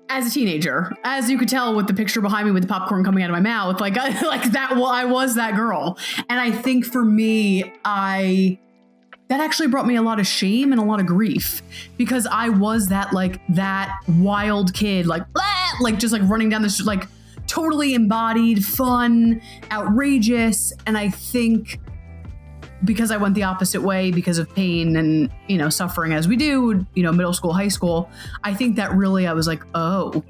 as a teenager, as you could tell with the picture behind me with the popcorn coming out of my mouth, like that, well, I was that girl. And I think for me, that actually brought me a lot of shame and a lot of grief, because I was that wild kid, just running down the street, like totally embodied, fun, outrageous. And I think because I went the opposite way because of pain and, suffering as we do, middle school, high school, I think that really I was like, oh,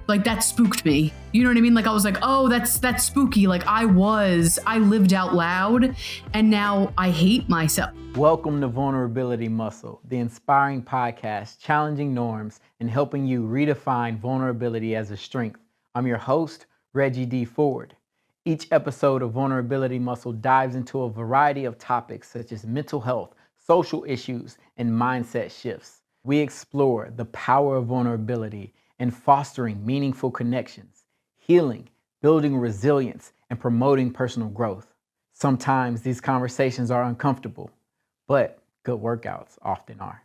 like that spooked me. You know what I mean? Like I was like, oh, that's spooky. Like I lived out loud and now I hate myself. Welcome to Vulnerability Muscle, the inspiring podcast challenging norms and helping you redefine vulnerability as a strength. I'm your host, Reggie D. Each episode of Vulnerability Muscle dives into a variety of topics such as mental health, social issues, and mindset shifts. We explore the power of vulnerability and fostering meaningful connections, healing, building resilience, and promoting personal growth. Sometimes these conversations are uncomfortable, but good workouts often are.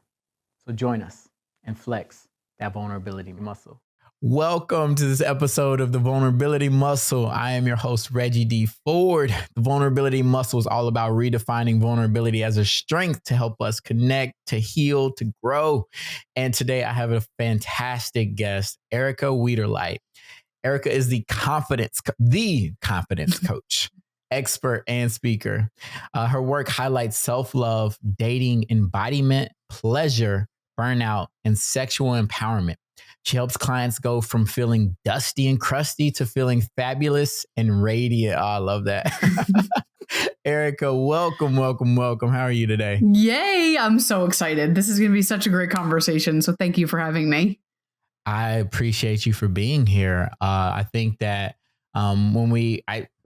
So join us and flex that vulnerability muscle. Welcome to this episode of the Vulnerability Muscle. I am your host, Reggie D. The Vulnerability Muscle is all about redefining vulnerability as a strength to help us connect, to heal, to grow. And today I have a fantastic guest, Erica Wiederlight. Erica is the confidence coach, expert, and speaker. Her work highlights self-love, dating, embodiment, pleasure, burnout, and sexual empowerment. She helps clients go from feeling dusty and crusty to feeling fabulous and radiant. Oh, I love that. Erica, welcome. How are you today? Yay. I'm so excited. This is going to be such a great conversation. So thank you for having me. I appreciate you for being here. I think that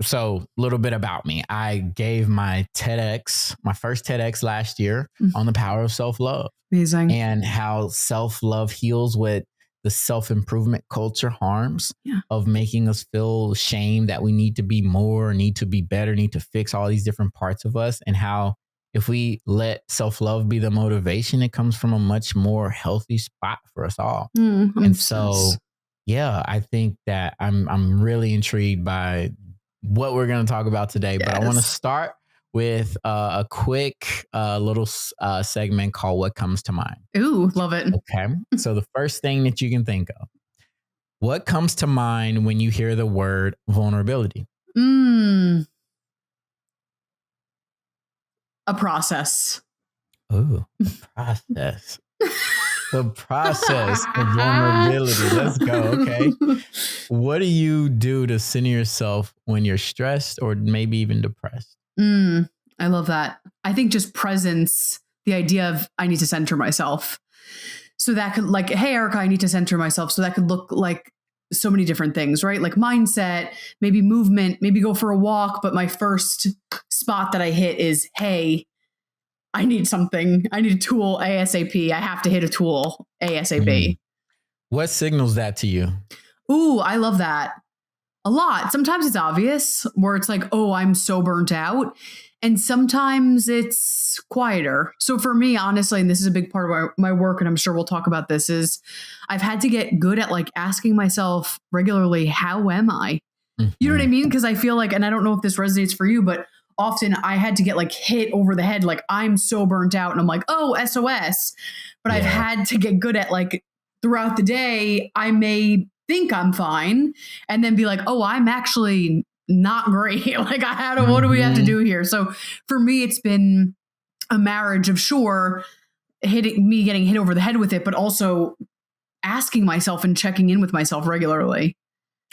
so a little bit about me. I gave my first TEDx last year on the power of self-love. Amazing. And how self-love heals what the self-improvement culture harms of making us feel shame that we need to be more, need to be better, need to fix all these different parts of us. And how if we let self-love be the motivation, it comes from a much more healthy spot for us all. And so, I think that I'm really intrigued by what we're going to talk about today. Yes. But I want to start with a quick little segment called What Comes to Mind. Ooh, love it. Okay. So the first thing that you can think of, what comes to mind when you hear the word vulnerability? A process. Ooh, a process. The process of vulnerability. Let's go. Okay. What do you do to center yourself when you're stressed or maybe even depressed? I love that. I think just presence, the idea of I need to center myself. So that could hey, Erica, I need to center myself. So that could look like so many different things, right? Like mindset, maybe movement, maybe go for a walk. But my first spot that I hit is, hey, I need something. I need a tool ASAP. I have to hit a tool ASAP. What signals that to you? Ooh, I love that. A lot. Sometimes it's obvious where it's like, oh, I'm so burnt out. And sometimes it's quieter. So for me, honestly, and this is a big part of my work, and I'm sure we'll talk about this, is I've had to get good at asking myself regularly, how am I? Mm-hmm. You know what I mean? Because I feel like, and I don't know if this resonates for you, but often I had to get hit over the head. I'm so burnt out and I'm like, oh, SOS. But I've had to get good at throughout the day, I may think I'm fine and then be like, oh, I'm actually not great. What do we have to do here? So for me, it's been a marriage of getting hit over the head with it, but also asking myself and checking in with myself regularly.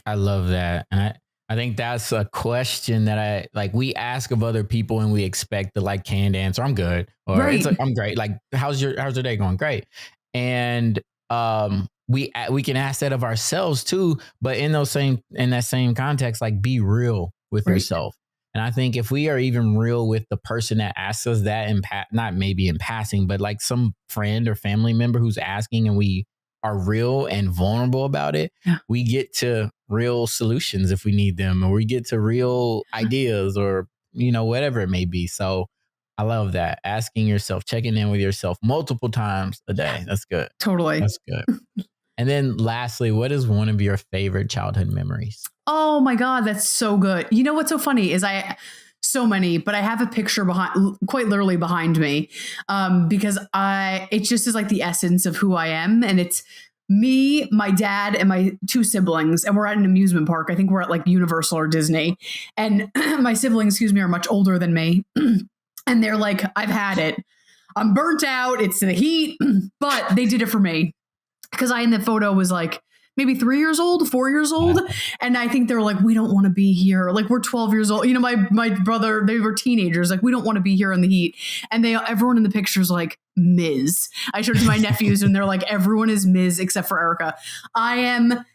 I love that. And I think that's a question that we ask of other people and we expect the canned answer. I'm good. Or right. I'm great. How's your day going? Great. And, we can ask that of ourselves too, but in that same context, be real with yourself. And I think if we are even real with the person that asks us that, not maybe in passing, but some friend or family member who's asking, and we are real and vulnerable about it, we get to real solutions if we need them, or we get to real ideas, or whatever it may be. So I love that. Asking yourself, checking in with yourself multiple times a day. That's good. Totally. That's good. And then lastly, what is one of your favorite childhood memories? Oh my God, that's so good. You know what's so funny is so many, but I have a picture quite literally behind me, because it just is like the essence of who I am, and it's me, my dad, and my two siblings, and we're at an amusement park. I think we're at like Universal or Disney, and my siblings, are much older than me, and they're like, "I've had it. I'm burnt out. It's the heat," but they did it for me because I in the photo was like maybe 3 years old, 4 years old. Wow. And I think they were like, we don't want to be here. Like, we're 12 years old. You know, my brother, they were teenagers. Like, we don't want to be here in the heat. And everyone in the picture is like, Ms. I showed it to my nephews and they're like, everyone is Ms. except for Erica. I am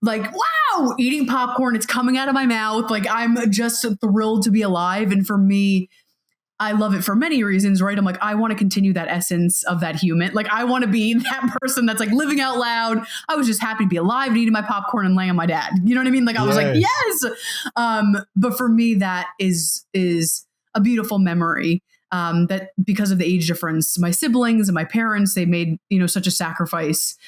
like, wow, eating popcorn. It's coming out of my mouth. Like, I'm just thrilled to be alive. And for me, I love it for many reasons, right? I'm like, I want to continue that essence of that human. Like, I want to be that person that's like living out loud. I was just happy to be alive and eating my popcorn and laying on my dad. You know what I mean? Like, I was like, yes. But for me, that is a beautiful memory. That because of the age difference, my siblings and my parents, they made, such a sacrifice.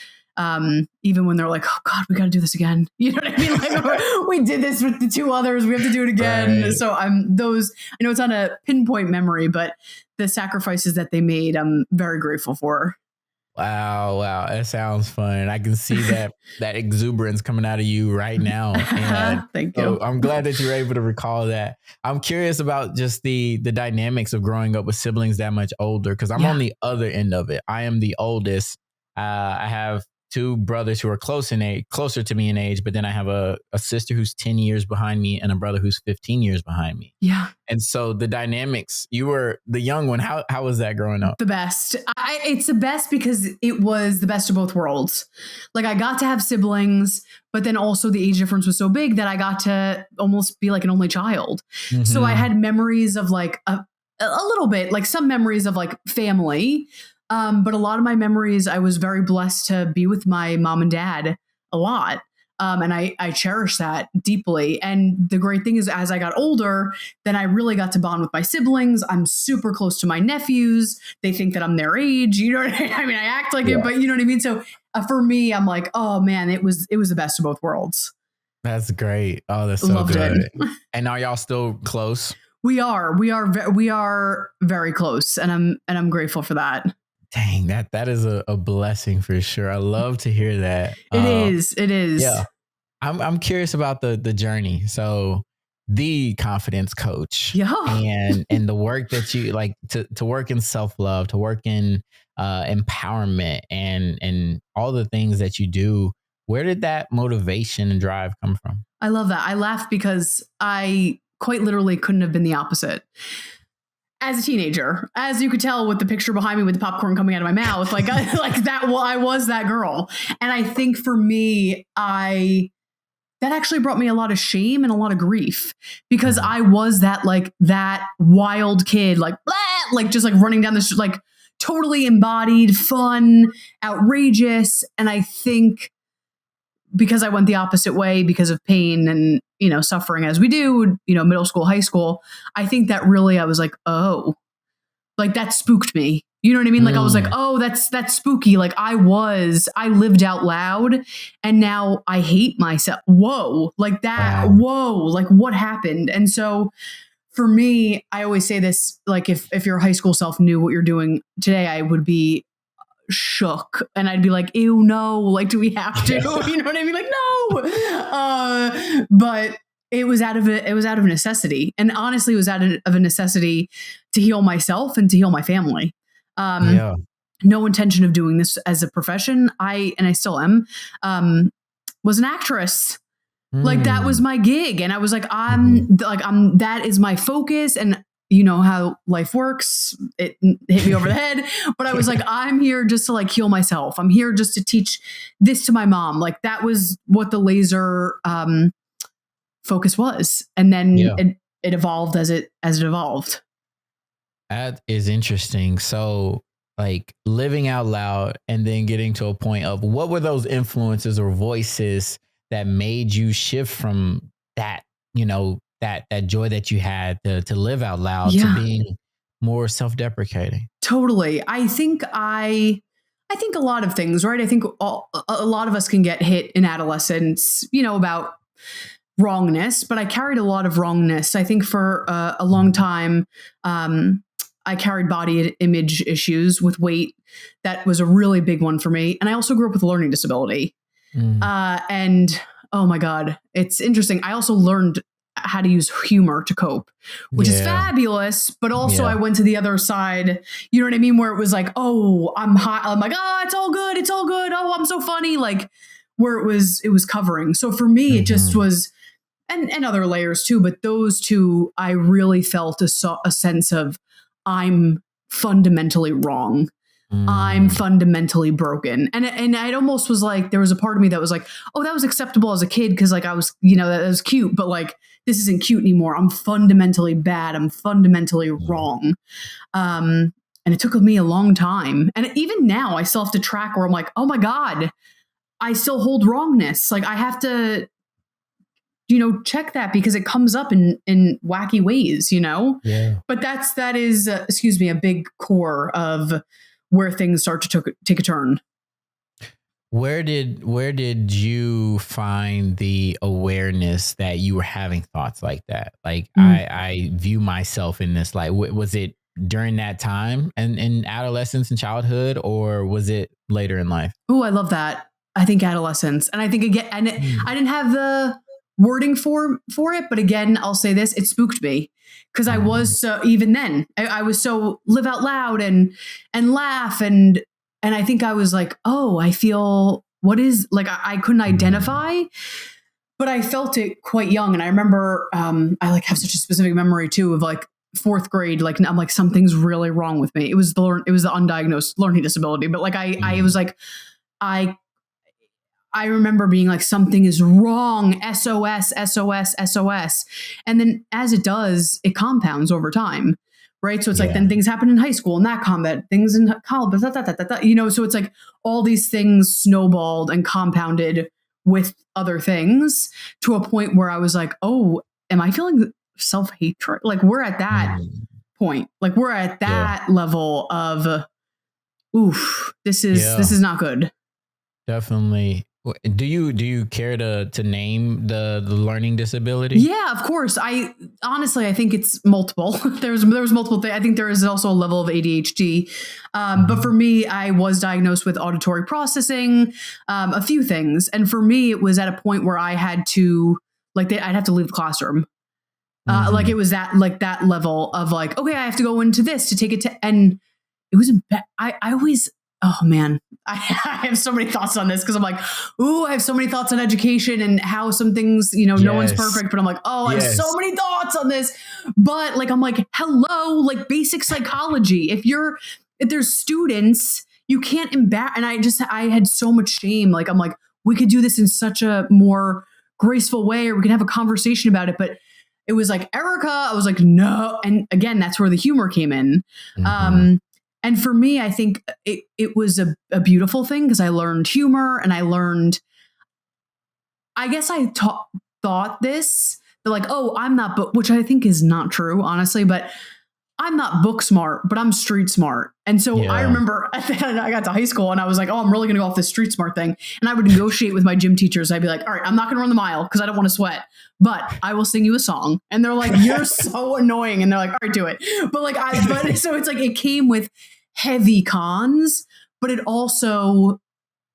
Even when they're like, oh God, we got to do this again. You know what I mean? Like, we did this with the two others. We have to do it again. Right. So I know it's not a pinpoint memory, but the sacrifices that they made, I'm very grateful for. Wow. That sounds fun. I can see that exuberance coming out of you right now. And thank you. I'm glad that you were able to recall that. I'm curious about just the dynamics of growing up with siblings that much older, because I'm on the other end of it. I am the oldest. I have two brothers who are closer to me in age, but then I have a sister who's 10 years behind me and a brother who's 15 years behind me. Yeah. And so the dynamics, you were the young one. How was that growing up? The best. It's the best because it was the best of both worlds. Like, I got to have siblings, but then also the age difference was so big that I got to almost be like an only child. Mm-hmm. So I had memories of like a little bit, like some memories of like family. But a lot of my memories, I was very blessed to be with my mom and dad a lot. And I cherish that deeply. And the great thing is, as I got older, then I really got to bond with my siblings. I'm super close to my nephews. They think that I'm their age. You know what I mean? I act like it, but you know what I mean? So for me, I'm like, oh man, it was the best of both worlds. That's great. Oh, that's so Loved good. It. And are y'all still close? We are very close. And I'm grateful for that. Dang, that is a blessing for sure. I love to hear that. It is. Yeah. I'm curious about the journey. So the confidence coach, and the work that you like to work in self-love, to work in empowerment and all the things that you do. Where did that motivation and drive come from? I love that. I laugh because I quite literally couldn't have been the opposite. As a teenager, as you could tell with the picture behind me with the popcorn coming out of my mouth, like that, well, I was that girl. And I think for me, that actually brought me a lot of shame and a lot of grief, because I was that wild kid, like just like running down the street, like totally embodied, fun, outrageous. And I think because I went the opposite way because of pain and, suffering as we do, middle school, high school, I think that really I was like, oh, like that spooked me. You know what I mean? Like I was like, oh, that's spooky. Like I lived out loud and now I hate myself. Whoa, like that. Wow. Whoa, like what happened? And so for me, I always say this, like if your high school self knew what you're doing today, I would be shook and I'd be like, ew, no, like, do we have to? You know what I mean? Like, no. But it was out of a necessity. And honestly, it was out of a necessity to heal myself and to heal my family. No intention of doing this as a profession. I still am, was an actress. Like that was my gig. And I was like, that is my focus. And you know how life works. It hit me over the head, but I was like, I'm here just to like heal myself. I'm here just to teach this to my mom. Like that was what the laser focus was. And then it evolved as it evolved. That is interesting. So like living out loud and then getting to a point of what were those influences or voices that made you shift from that, that joy that you had to live out loud to being more self-deprecating? Totally. I think I I think a lot of things, right? I think a lot of us can get hit in adolescence, about wrongness, but I carried a lot of wrongness. I think for a long time, I carried body image issues with weight. That was a really big one for me. And I also grew up with a learning disability. And oh my God, it's interesting. I also learned how to use humor to cope, which is fabulous. But also I went to the other side, you know what I mean? Where it was like, oh, I'm hot. I'm like, oh, it's all good. It's all good. Oh, I'm so funny. Like where it was covering. So for me, it just was, and other layers too, but those two, I really felt a sense of I'm fundamentally wrong. I'm fundamentally broken. And it almost was like, there was a part of me that was like, oh, that was acceptable as a kid. Cause like I was, that was cute, but like, this isn't cute anymore. I'm fundamentally bad. I'm fundamentally wrong. And it took me a long time. And even now I still have to track where I'm like, oh my God, I still hold wrongness. Like I have to, check that because it comes up in wacky ways, but that is, a big core of where things start to take a turn. Where did you find the awareness that you were having thoughts like that? Like I view myself in this, like, was it during that time and in adolescence and childhood, or was it later in life? Oh, I love that. I think adolescence. And I think again, and I didn't have the wording for it, but again, I'll say this, it spooked me because I was so, even then I was so live out loud and laugh. And I think I was like, oh, I feel what is like, I couldn't identify, but I felt it quite young. And I remember, I like have such a specific memory too of like 4th grade. Like I'm like, something's really wrong with me. It was the undiagnosed learning disability, but like, I was like, I remember being like, something is wrong, SOS, SOS, SOS. And then as it does, it compounds over time, right? So it's like, then things happen in high school and that combat, things in college, so it's like all these things snowballed and compounded with other things to a point where I was like, oh, am I feeling self-hatred? Like we're at that point, like we're at that level of, oof, this is not good. Definitely. Do you care to name the learning disability? Yeah, of course. I think it's multiple. There's multiple things. I think there is also a level of ADHD. But for me, I was diagnosed with auditory processing, a few things. And for me, it was at a point where I had to, like, I'd have to leave the classroom. Like it was that level of like, okay, I have to go into this to take it to, and it was, I always, oh man, I have so many thoughts on this because I'm like, ooh, I have so many thoughts on education and how some things, no one's perfect, but I'm like, oh, I have so many thoughts on this. But like, I'm like, hello, like basic psychology. If there's students, you can't embarrass. And I had so much shame. Like, I'm like, we could do this in such a more graceful way, or we can have a conversation about it. But it was like, Erica, I was like, no. And again, that's where the humor came in. And for me, I think it was a beautiful thing because I learned humor and I learned, I guess I thought this, that like, oh, I'm not which I think is not true, honestly, but I'm not book smart, but I'm street smart. And so I remember I got to high school and I was like, oh, I'm really going to go off this street smart thing. And I would negotiate with my gym teachers. I'd be like, all right, I'm not going to run the mile because I don't want to sweat, but I will sing you a song. And they're like, you're so annoying. And they're like, all right, do it. But like, so it's like, it came with heavy cons, but it also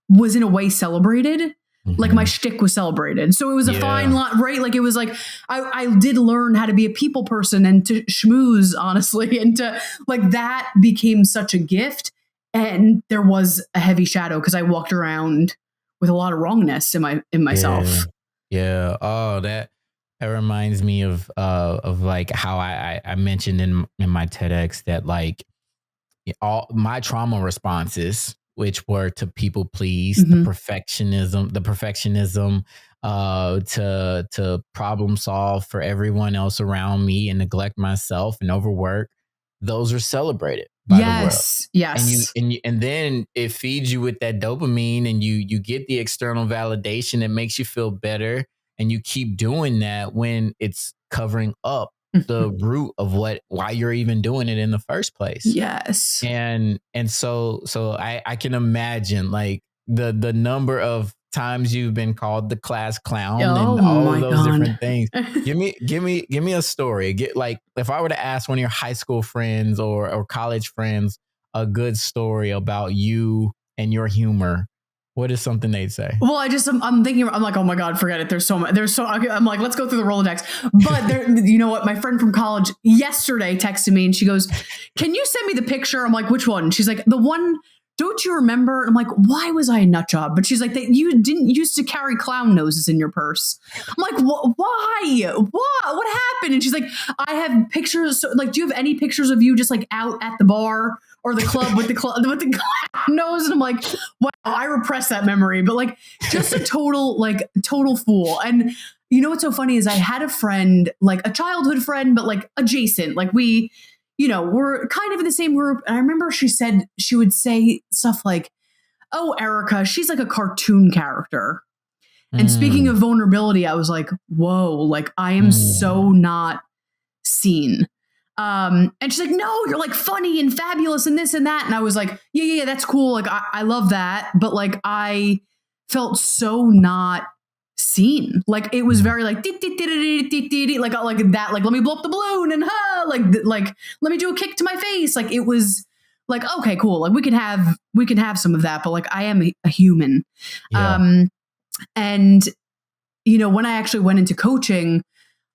was in a way celebrated. Like my shtick was celebrated. So it was a fine line, right? Like it was like, I did learn how to be a people person and to schmooze, honestly. And to like, that became such a gift. And there was a heavy shadow because I walked around with a lot of wrongness in myself. Yeah. Oh, that reminds me of like how I mentioned in my TEDx that like all my trauma responses, which were to people please, the perfectionism, to problem solve for everyone else around me and neglect myself and overwork, those are celebrated by the world. Yes. And then it feeds you with that dopamine and you get the external validation that makes you feel better. And you keep doing that when it's covering up the root of why you're even doing it in the first place. Yes. And so I can imagine like the number of times you've been called the class clown and all of those different things. Give me a story. Like if I were to ask one of your high school friends or college friends a good story about you and your humor, what is something they'd say? Well, I'm thinking, I'm like, oh my God, forget it. I'm like, let's go through the Rolodex. But you know what? My friend from college yesterday texted me and she goes, can you send me the picture? I'm like, which one? She's like, the one, don't you remember? I'm like, why was I a nut job? But she's like, that you didn't used to carry clown noses in your purse. I'm like, why? What happened? And she's like, I have pictures. So, like, do you have any pictures of you just like out at the bar or the club with the clown nose? And I'm like, wow, I repressed that memory. But like, just a total fool. And you know what's so funny is I had a friend, like a childhood friend, but like adjacent, like we, you know, we're kind of in the same group. And I remember she would say stuff like, oh, Erica, she's like a cartoon character. And speaking of vulnerability, I was like, whoa, like I am so not seen. And she's like, no, you're like funny and fabulous and this and that. And I was like, yeah, that's cool. Like, I love that. But like, I felt so not seen. Like it was very like like that, like let me blow up the balloon and like let me do a kick to my face. Like it was like, okay, cool, like we can have some of that, but like I am a human. And you know, when I actually went into coaching,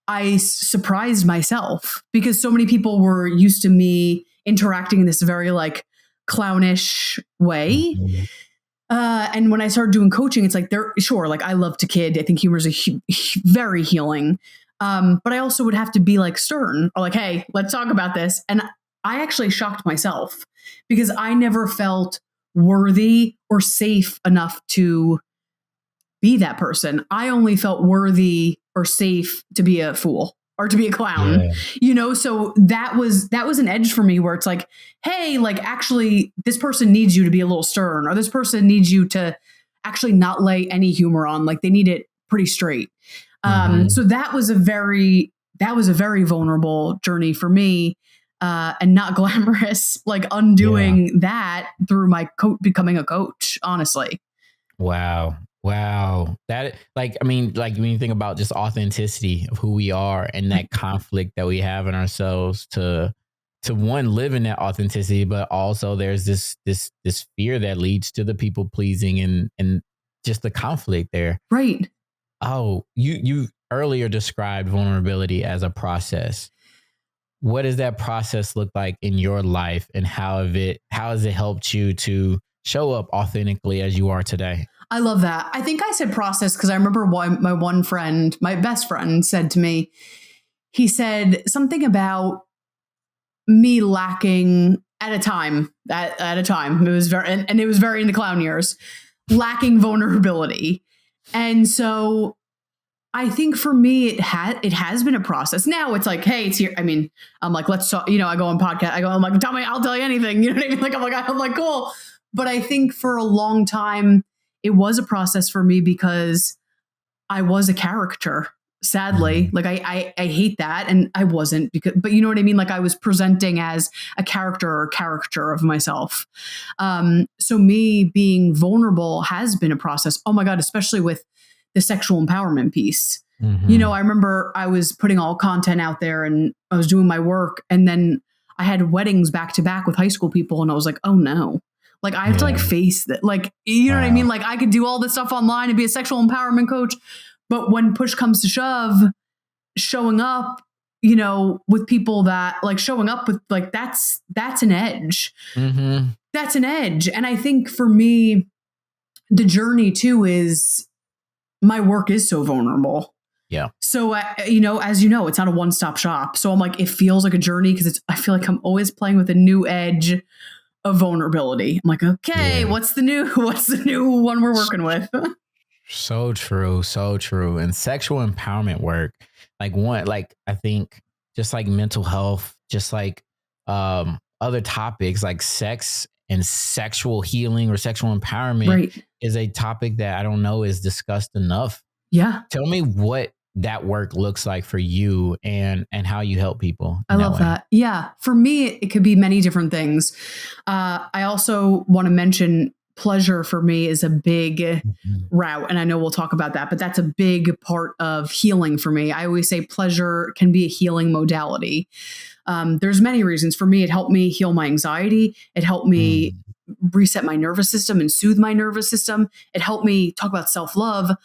I surprised myself because so many people were used to me interacting in this very like clownish way. And when I started doing coaching, it's like, like I love to kid. I think humor is very healing. But I also would have to be like stern or like, hey, let's talk about this. And I actually shocked myself because I never felt worthy or safe enough to be that person. I only felt worthy or safe to be a fool or to be a clown, you know? So that was an edge for me where it's like, hey, like actually this person needs you to be a little stern, or this person needs you to actually not lay any humor on. Like they need it pretty straight. So that was a very vulnerable journey for me, and not glamorous, like undoing that through my becoming a coach, honestly. Wow. That, like, I mean, like when you think about just authenticity of who we are and that conflict that we have in ourselves to one, live in that authenticity, but also there's this fear that leads to the people pleasing and just the conflict there. Right. Oh, you earlier described vulnerability as a process. What does that process look like in your life, and how has it helped you to show up authentically as you are today? I love that. I think I said process because I remember my one friend, my best friend, said to me, he said something about me lacking at a time. It was and it was very in the clown years, lacking vulnerability. And so I think for me, it has been a process. Now it's like, hey, it's here. I mean, I'm like, let's talk, you know, I go on podcast, I'm like, tell me, I'll tell you anything. You know what I mean? Like, I'm like, cool. But I think for a long time, it was a process for me because I was a character, sadly. Like I hate that. And I wasn't but you know what I mean? Like I was presenting as a character of myself. So me being vulnerable has been a process. Oh my God, especially with the sexual empowerment piece. You know, I remember I was putting all content out there and I was doing my work, and then I had weddings back to back with high school people. And I was like, oh no. Like I have to like face that, like, you know what I mean? Like I could do all this stuff online and be a sexual empowerment coach, but when push comes to shove, showing up, you know, with people that like showing up with like, that's an edge. That's an edge. And I think for me, the journey too is my work is so vulnerable. Yeah. So, you know, as you know, it's not a one-stop shop. So I'm like, it feels like a journey because I feel like I'm always playing with a new edge of vulnerability. I'm like, okay, what's the new one we're working with? So true. And sexual empowerment work, like I think just like mental health, just like other topics like sex and sexual healing or sexual empowerment is a topic that I don't know is discussed enough. Yeah. Tell me what that work looks like for you and how you help people. I love that. Yeah. For me, it could be many different things. I also want to mention pleasure for me is a big route. And I know we'll talk about that, but that's a big part of healing for me. I always say pleasure can be a healing modality. There's many reasons. For me, it helped me heal my anxiety. It helped me reset my nervous system and soothe my nervous system. It helped me talk about self-love.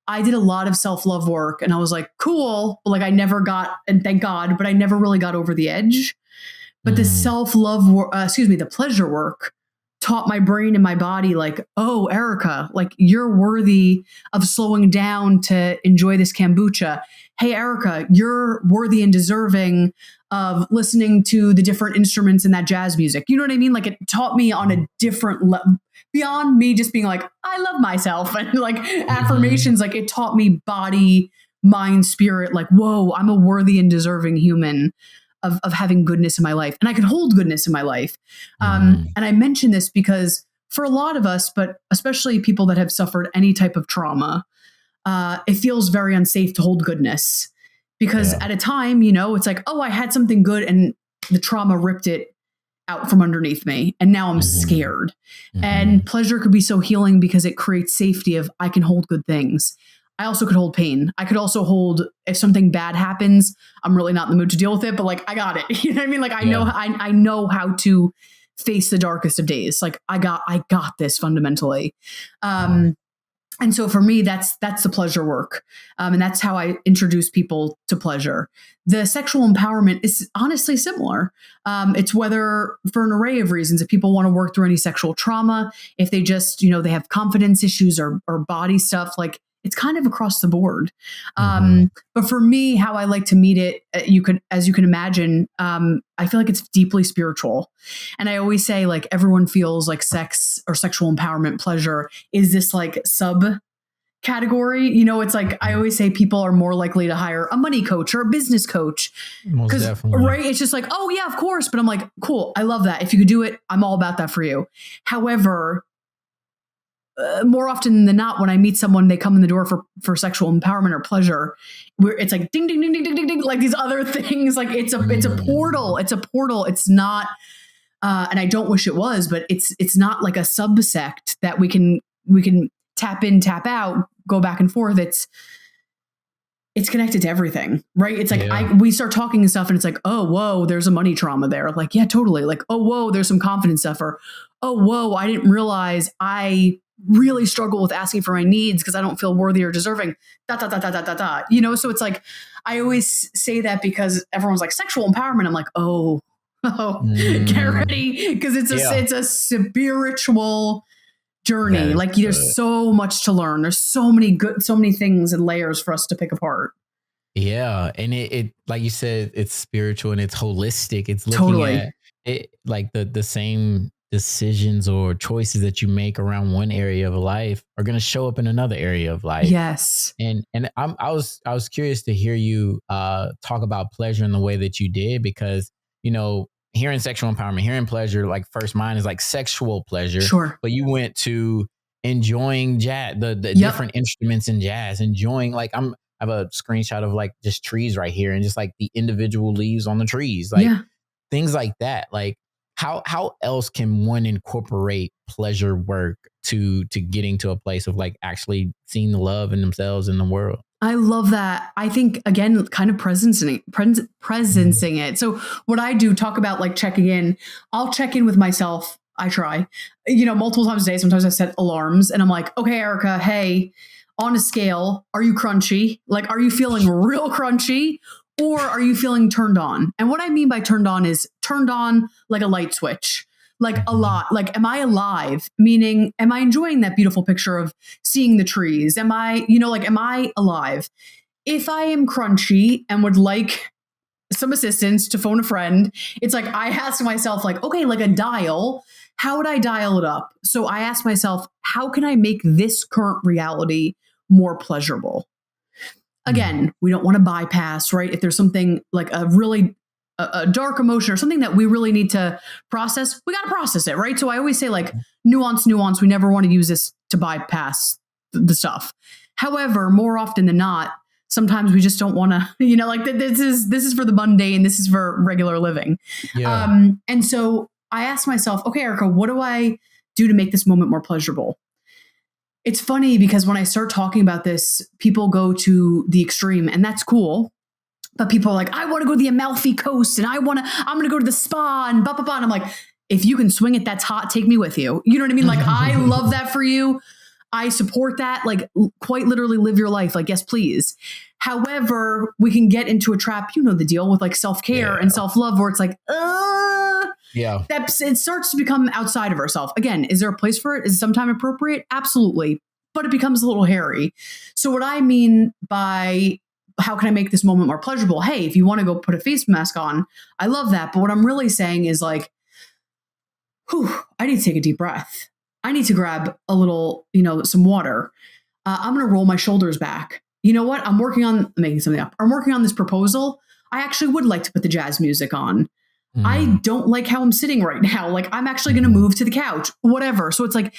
I did a lot of self-love work and I was like, cool. But like I never got, and thank God, but I never really got over the edge. But the self-love, the pleasure work taught my brain and my body like, oh, Erica, like you're worthy of slowing down to enjoy this kombucha. Hey, Erica, you're worthy and deserving of listening to the different instruments in that jazz music. You know what I mean? Like it taught me on a different level beyond me just being like, I love myself and like affirmations. Like it taught me body, mind, spirit, like, whoa, I'm a worthy and deserving human of having goodness in my life. And I can hold goodness in my life. And I mention this because for a lot of us, but especially people that have suffered any type of trauma, it feels very unsafe to hold goodness because at a time, you know, it's like, oh, I had something good and the trauma ripped it out from underneath me. And now I'm scared. And pleasure could be so healing because it creates safety of I can hold good things. I also could hold pain. I could also hold if something bad happens, I'm really not in the mood to deal with it, but like I got it. You know what I mean? Like I know how to face the darkest of days. Like I got this fundamentally. And so for me, that's the pleasure work. And that's how I introduce people to pleasure. The sexual empowerment is honestly similar. It's whether for an array of reasons, if people want to work through any sexual trauma, if they just, you know, they have confidence issues or body stuff, like it's kind of across the board. But for me, how I like to meet it, as you can imagine, I feel like it's deeply spiritual. And I always say like everyone feels like sex or sexual empowerment pleasure is this like sub category. You know, it's like, I always say people are more likely to hire a money coach or a business coach. Most definitely. Right. It's just like, oh yeah, of course. But I'm like, cool. I love that. If you could do it, I'm all about that for you. However, more often than not, when I meet someone, they come in the door for sexual empowerment or pleasure, where it's like ding, ding, ding, ding, ding, ding, ding, like these other things. Like it's a portal. It's a portal. It's not, and I don't wish it was, but it's not like a subsect that we can tap in, tap out, go back and forth. It's connected to everything, right? It's like we start talking and stuff and it's like, oh, whoa, there's a money trauma there. Like, yeah, totally. Like, oh, whoa, there's some confidence stuff. Or, oh, whoa, I didn't realize I really struggle with asking for my needs because I don't feel worthy or deserving. You know, so it's like, I always say that because everyone's like sexual empowerment. I'm like, oh, get ready. Because it's a spiritual journey. Like there's so much to learn. There's so many things and layers for us to pick apart. Yeah. And it like you said, it's spiritual and it's holistic. It's looking at it like the same decisions or choices that you make around one area of life are going to show up in another area of life. Yes. And I was curious to hear you talk about pleasure in the way that you did, because, you know, hearing sexual empowerment, hearing pleasure, like first mine is like sexual pleasure. Sure. But you went to enjoying jazz, the different instruments in jazz, enjoying like I have a screenshot of like just trees right here and just like the individual leaves on the trees, like things like that. Like how else can one incorporate pleasure work to getting to a place of like actually seeing the love in themselves in the world? I love that. I think, again, kind of presencing it. So what I do, talk about like checking in, I'll check in with myself. I try, you know, multiple times a day. Sometimes I set alarms and I'm like, okay, Erica, hey, on a scale, are you crunchy? Like, are you feeling real crunchy or are you feeling turned on? And what I mean by turned on is turned on like a light switch. Like a lot, like, am I alive? Meaning, am I enjoying that beautiful picture of seeing the trees? Am I, you know, like, am I alive? If I am crunchy and would like some assistance to phone a friend, it's like, I ask myself like, okay, like a dial, how would I dial it up? So I ask myself, how can I make this current reality more pleasurable? Again, we don't want to bypass, right? If there's something like a dark emotion or something that we really need to process, we got to process it, right? So I always say like nuance. We never want to use this to bypass the stuff. However, more often than not, sometimes we just don't want to, like this is for the mundane. This is for regular living. Yeah. And so I asked myself, okay, Erica, what do I do to make this moment more pleasurable? It's funny because when I start talking about this, people go to the extreme, and that's cool. But people are like, I want to go to the Amalfi Coast, and I'm going to go to the spa and blah, blah, blah. And I'm like, if you can swing it, that's hot. Take me with you. You know what I mean? Like, I love that for you. I support that. Like, quite literally live your life. Like, yes, please. However, we can get into a trap, the deal with like self-care and self-love where it's like, yeah, it starts to become outside of ourselves. Again, is there a place for it? Is it sometime appropriate? Absolutely. But it becomes a little hairy. So what I mean by how can I make this moment more pleasurable? Hey, if you want to go put a face mask on, I love that. But what I'm really saying is like, I need to take a deep breath. I need to grab a little, some water. I'm going to roll my shoulders back. You know what? I'm making something up. I'm working on this proposal. I actually would like to put the jazz music on. I don't like how I'm sitting right now. Like, I'm actually going to move to the couch, whatever. So it's like,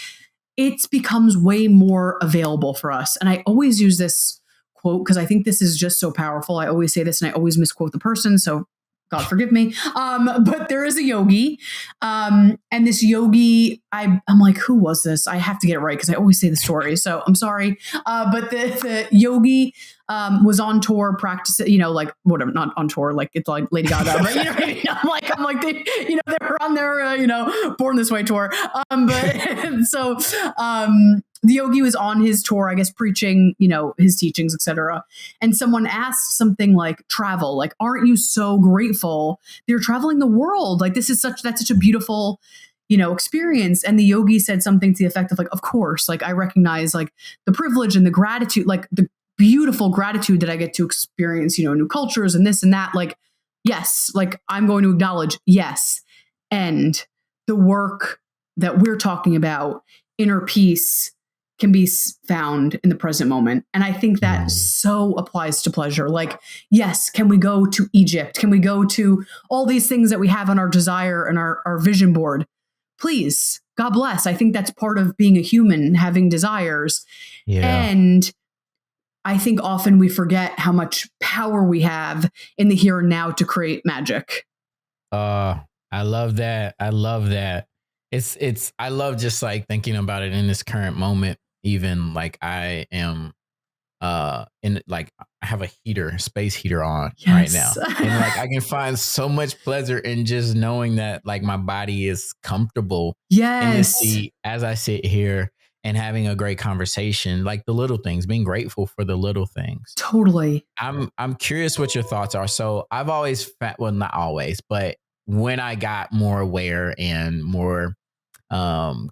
it becomes way more available for us. And I always use this quote because I think this is just so powerful. I always say this and I always misquote the person. So God forgive me. But there is a yogi. And this yogi, I'm like, who was this? I have to get it right because I always say the story. So I'm sorry. But the yogi was on tour practicing, like whatever, not on tour, like it's like Lady Gaga, right? You know what I mean? I'm like, they were on their, Born This Way tour. But so the yogi was on his tour, I guess, preaching, his teachings, etc. And someone asked something like travel, like, aren't you so grateful they're traveling the world? Like, that's such a beautiful, experience. And the yogi said something to the effect of like, of course, like I recognize like the privilege and the gratitude, like the beautiful gratitude that I get to experience, new cultures and this and that. Like, yes, like I'm going to acknowledge, yes. And the work that we're talking about, inner peace, can be found in the present moment. And I think that so applies to pleasure. Like, yes, can we go to Egypt? Can we go to all these things that we have on our desire and our vision board? Please, God bless. I think that's part of being a human, having desires. Yeah. And I think often we forget how much power we have in the here and now to create magic. I love that. I love that. I love just like thinking about it in this current moment. Even like I am in like I have a space heater on right now. And like I can find so much pleasure in just knowing that like my body is comfortable in this seat as I sit here and having a great conversation, like the little things, being grateful for the little things. Totally. I'm curious what your thoughts are. So I've always well, not always, but when I got more aware and more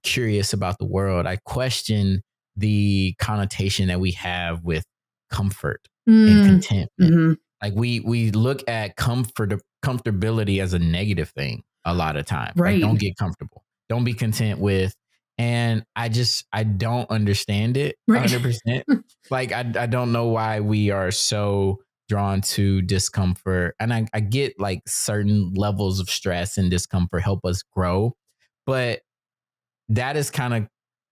curious about the world, I question the connotation that we have with comfort and contentment. Like we look at comfortability as a negative thing a lot of times. Right. Like, don't get comfortable. Don't be content with. And I don't understand it 100%. Like, I don't know why we are so drawn to discomfort. And I get like certain levels of stress and discomfort help us grow. But that is kind of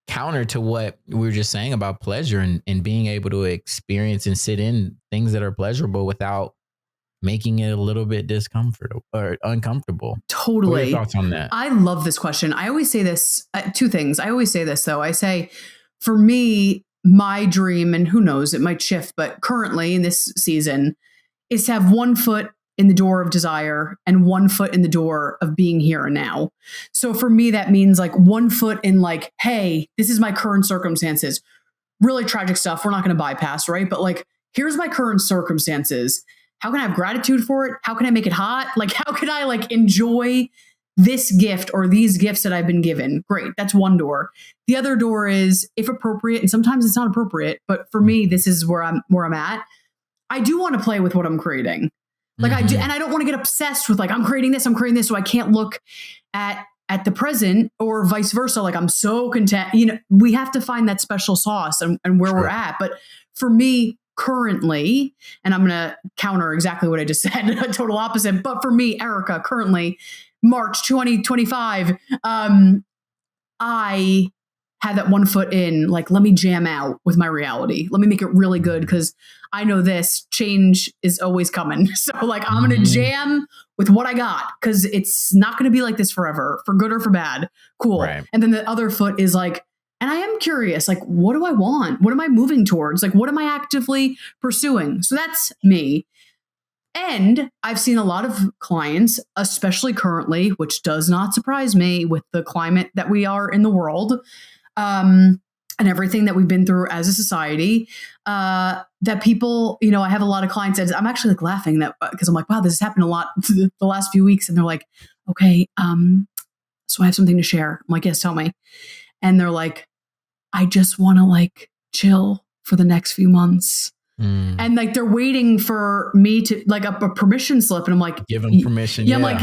counter to what we were just saying about pleasure and being able to experience and sit in things that are pleasurable without making it a little bit discomfortable or uncomfortable. Totally. What are your thoughts on that? I love this question. I always say this, two things. I always say this though. I say, for me, my dream, and who knows, it might shift, but currently in this season, is to have one foot in the door of desire and one foot in the door of being here and now. So for me, that means like one foot in like, hey, this is my current circumstances. Really tragic stuff we're not going to bypass, right? But like, here's my current circumstances. How can I have gratitude for it? How can I make it hot? Like, how can I like enjoy this gift or these gifts that I've been given? Great. That's one door. The other door is, if appropriate, and sometimes it's not appropriate, but for me, this is where I'm at. I do want to play with what I'm creating. Like I do, and I don't want to get obsessed with like, I'm creating this, so I can't look at the present, or vice versa. Like, I'm so content, we have to find that special sauce and where we're at. But for me currently, and I'm going to counter exactly what I just said, a total opposite. But for me, Erica, currently March 2025, I have that one foot in, like, let me jam out with my reality. Let me make it really good because I know this change is always coming. So like, I'm going to jam with what I got because it's not going to be like this forever, for good or for bad. Cool. Right. And then the other foot is like, and I am curious, like, what do I want? What am I moving towards? Like, what am I actively pursuing? So that's me. And I've seen a lot of clients, especially currently, which does not surprise me with the climate that we are in the world, and everything that we've been through as a society, that people, I have a lot of clients that I'm actually like laughing that because I'm like, wow, this has happened a lot the last few weeks. And they're like, okay, so I have something to share. I'm like, yes, tell me. And they're like, I just want to like chill for the next few months. And like, they're waiting for me to like a permission slip. And I'm like, give them permission. Yeah. I'm like,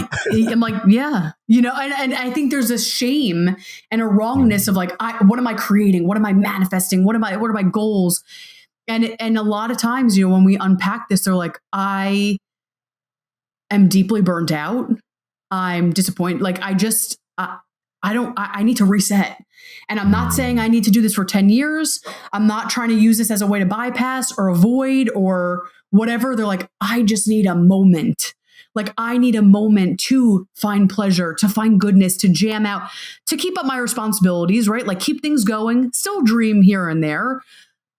yeah, and I think there's this shame and a wrongness of like, what am I creating? What am I manifesting? What are my goals? And a lot of times, when we unpack this, they're like, I am deeply burnt out. I'm disappointed. Like, I need to reset. And I'm not saying I need to do this for 10 years. I'm not trying to use this as a way to bypass or avoid or whatever. They're like, I just need a moment. Like, I need a moment to find pleasure, to find goodness, to jam out, to keep up my responsibilities, right? Like, keep things going, still dream here and there,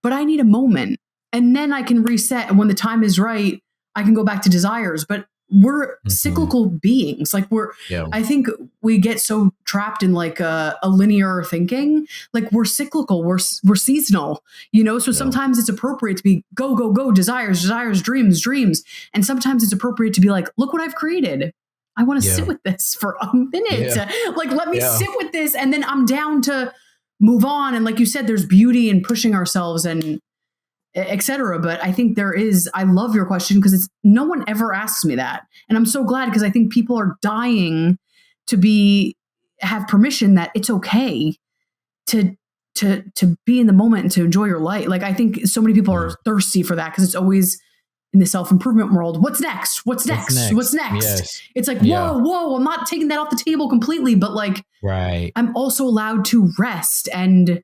but I need a moment. And then I can reset. And when the time is right, I can go back to desires. But we're cyclical beings. Like I think we get so trapped in like a linear thinking. Like, we're cyclical, we're seasonal, so sometimes it's appropriate to be go, desires, dreams. And sometimes it's appropriate to be like, look what I've created. I want to sit with this for a minute. Like, let me sit with this. And then I'm down to move on. And like you said, there's beauty in pushing ourselves and etc. But I think I love your question because no one ever asks me that. And I'm so glad because I think people are dying to have permission that it's okay to be in the moment and to enjoy your life. Like, I think so many people are thirsty for that because it's always in the self-improvement world. What's next? What's next? Yes. It's like, whoa, I'm not taking that off the table completely, but like, right. I'm also allowed to rest and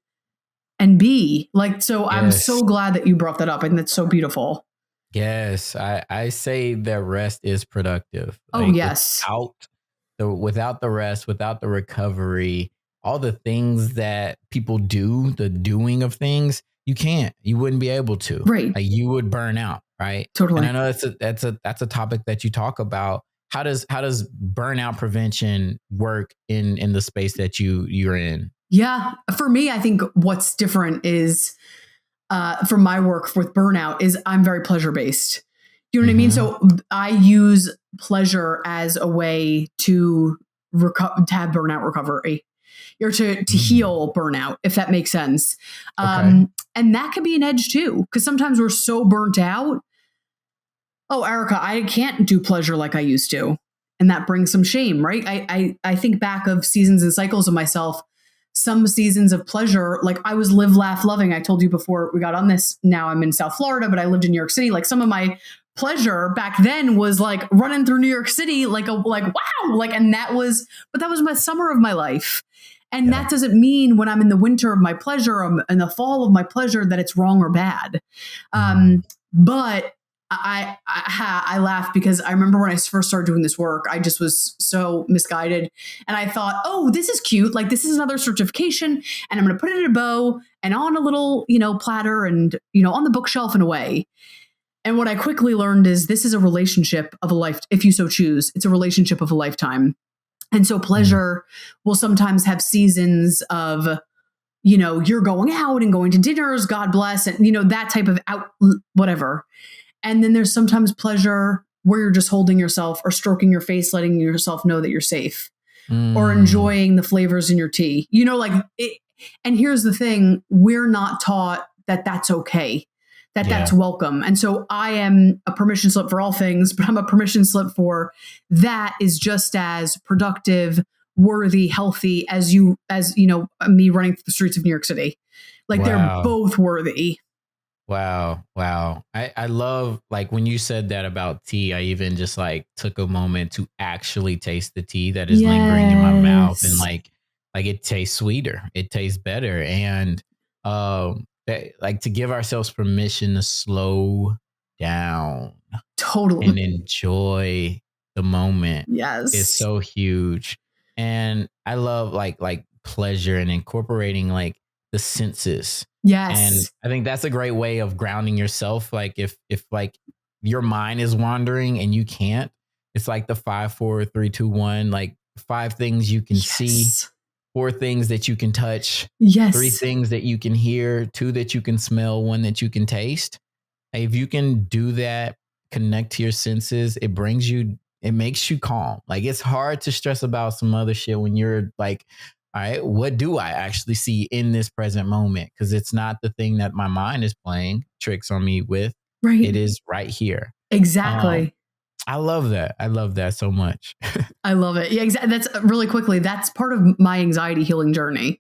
be like, so I'm so glad that you brought that up. And that's so beautiful. Yes. I say that rest is productive. Like, yes. Without the rest, without the recovery, all the things that people do, the doing of things, you wouldn't be able to, right? Like, you would burn out. Right. Totally. And I know that's a topic that you talk about. How does burnout prevention work in the space that you're in? Yeah. For me, I think what's different is for my work with burnout is I'm very pleasure-based. You know what I mean? So I use pleasure as a way to have burnout recovery or to heal burnout, if that makes sense. And that can be an edge too, because sometimes we're so burnt out. Oh, Erica, I can't do pleasure like I used to. And that brings some shame, right? I think back of seasons and cycles of myself. Some seasons of pleasure, like I was live, laugh, loving. I told you before we got on this. Now I'm in South Florida, but I lived in New York City. Like, some of my pleasure back then was like running through New York City, like wow, like, and that was my summer of my life. And that doesn't mean when I'm in the winter of my pleasure, in the fall of my pleasure, that it's wrong or bad. But I laugh because I remember when I first started doing this work, I just was so misguided. And I thought, oh, this is cute. Like, this is another certification and I'm going to put it in a bow and on a little, platter and, on the bookshelf and away. And what I quickly learned is this is a relationship of a life. If you so choose, it's a relationship of a lifetime. And so pleasure will sometimes have seasons of, you're going out and going to dinners, God bless, and, that type of out, whatever. And then there's sometimes pleasure where you're just holding yourself or stroking your face, letting yourself know that you're safe or enjoying the flavors in your tea, and here's the thing. We're not taught that that's okay, that's welcome. And so I am a permission slip for all things, but I'm a permission slip for that is just as productive, worthy, healthy as me running through the streets of New York City. Like, they're both worthy. Wow. I love, like, when you said that about tea, I even just like took a moment to actually taste the tea that is lingering in my mouth. And like like it tastes sweeter, it tastes better. And like to give ourselves permission to slow down Totally. and enjoy the moment is Yes. so huge. And I love like pleasure and incorporating like the senses. Yes. And I think that's a great way of grounding yourself. Like if like your mind is wandering and you can't, it's like the 5, 4, 3, 2, 1, like 5 things you can see, 4 things that you can touch, Yes. 3 things that you can hear, 2 that you can smell, 1 that you can taste. If you can do that, connect to your senses, it makes you calm. Like it's hard to stress about some other shit when you're like, all right, what do I actually see in this present moment? Because it's not the thing that my mind is playing tricks on me with. Right. It is right here. Exactly. I love that. I love that so much. I love it. Yeah, exactly. That's really quickly. That's part of my anxiety healing journey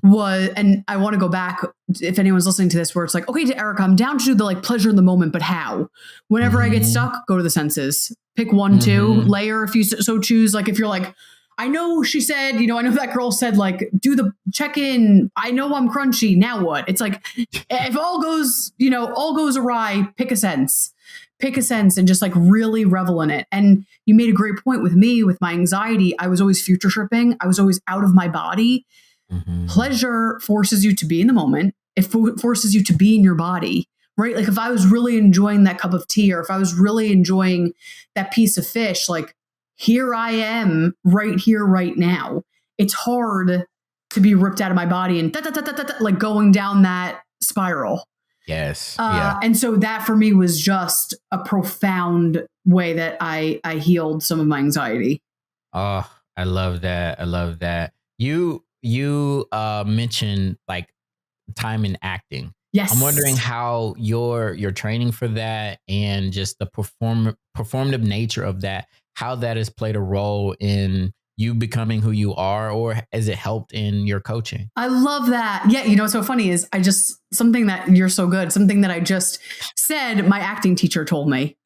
and I want to go back if anyone's listening to this, where it's like, okay, to Erica, I'm down to do the like pleasure in the moment, but how? Whenever I get stuck, go to the senses, pick 1, 2 layer if you so choose. Like if you're like, I know she said, I know that girl said like, do the check in. I know I'm crunchy. Now what? It's like, if all goes awry, pick a sense and just like really revel in it. And you made a great point with me, with my anxiety. I was always future tripping. I was always out of my body. Pleasure forces you to be in the moment. It forces you to be in your body, right? Like if I was really enjoying that cup of tea, or if I was really enjoying that piece of fish, like here I am right here, right now. It's hard to be ripped out of my body and like going down that spiral. Yes. And so that for me was just a profound way that I healed some of my anxiety. Oh, I love that. I love that. You mentioned like time in acting. Yes. I'm wondering how your training for that and just the performative nature of that, how that has played a role in you becoming who you are, or has it helped in your coaching? I love that. Yeah. What's so funny is something that you're so good, something that I just said, my acting teacher told me.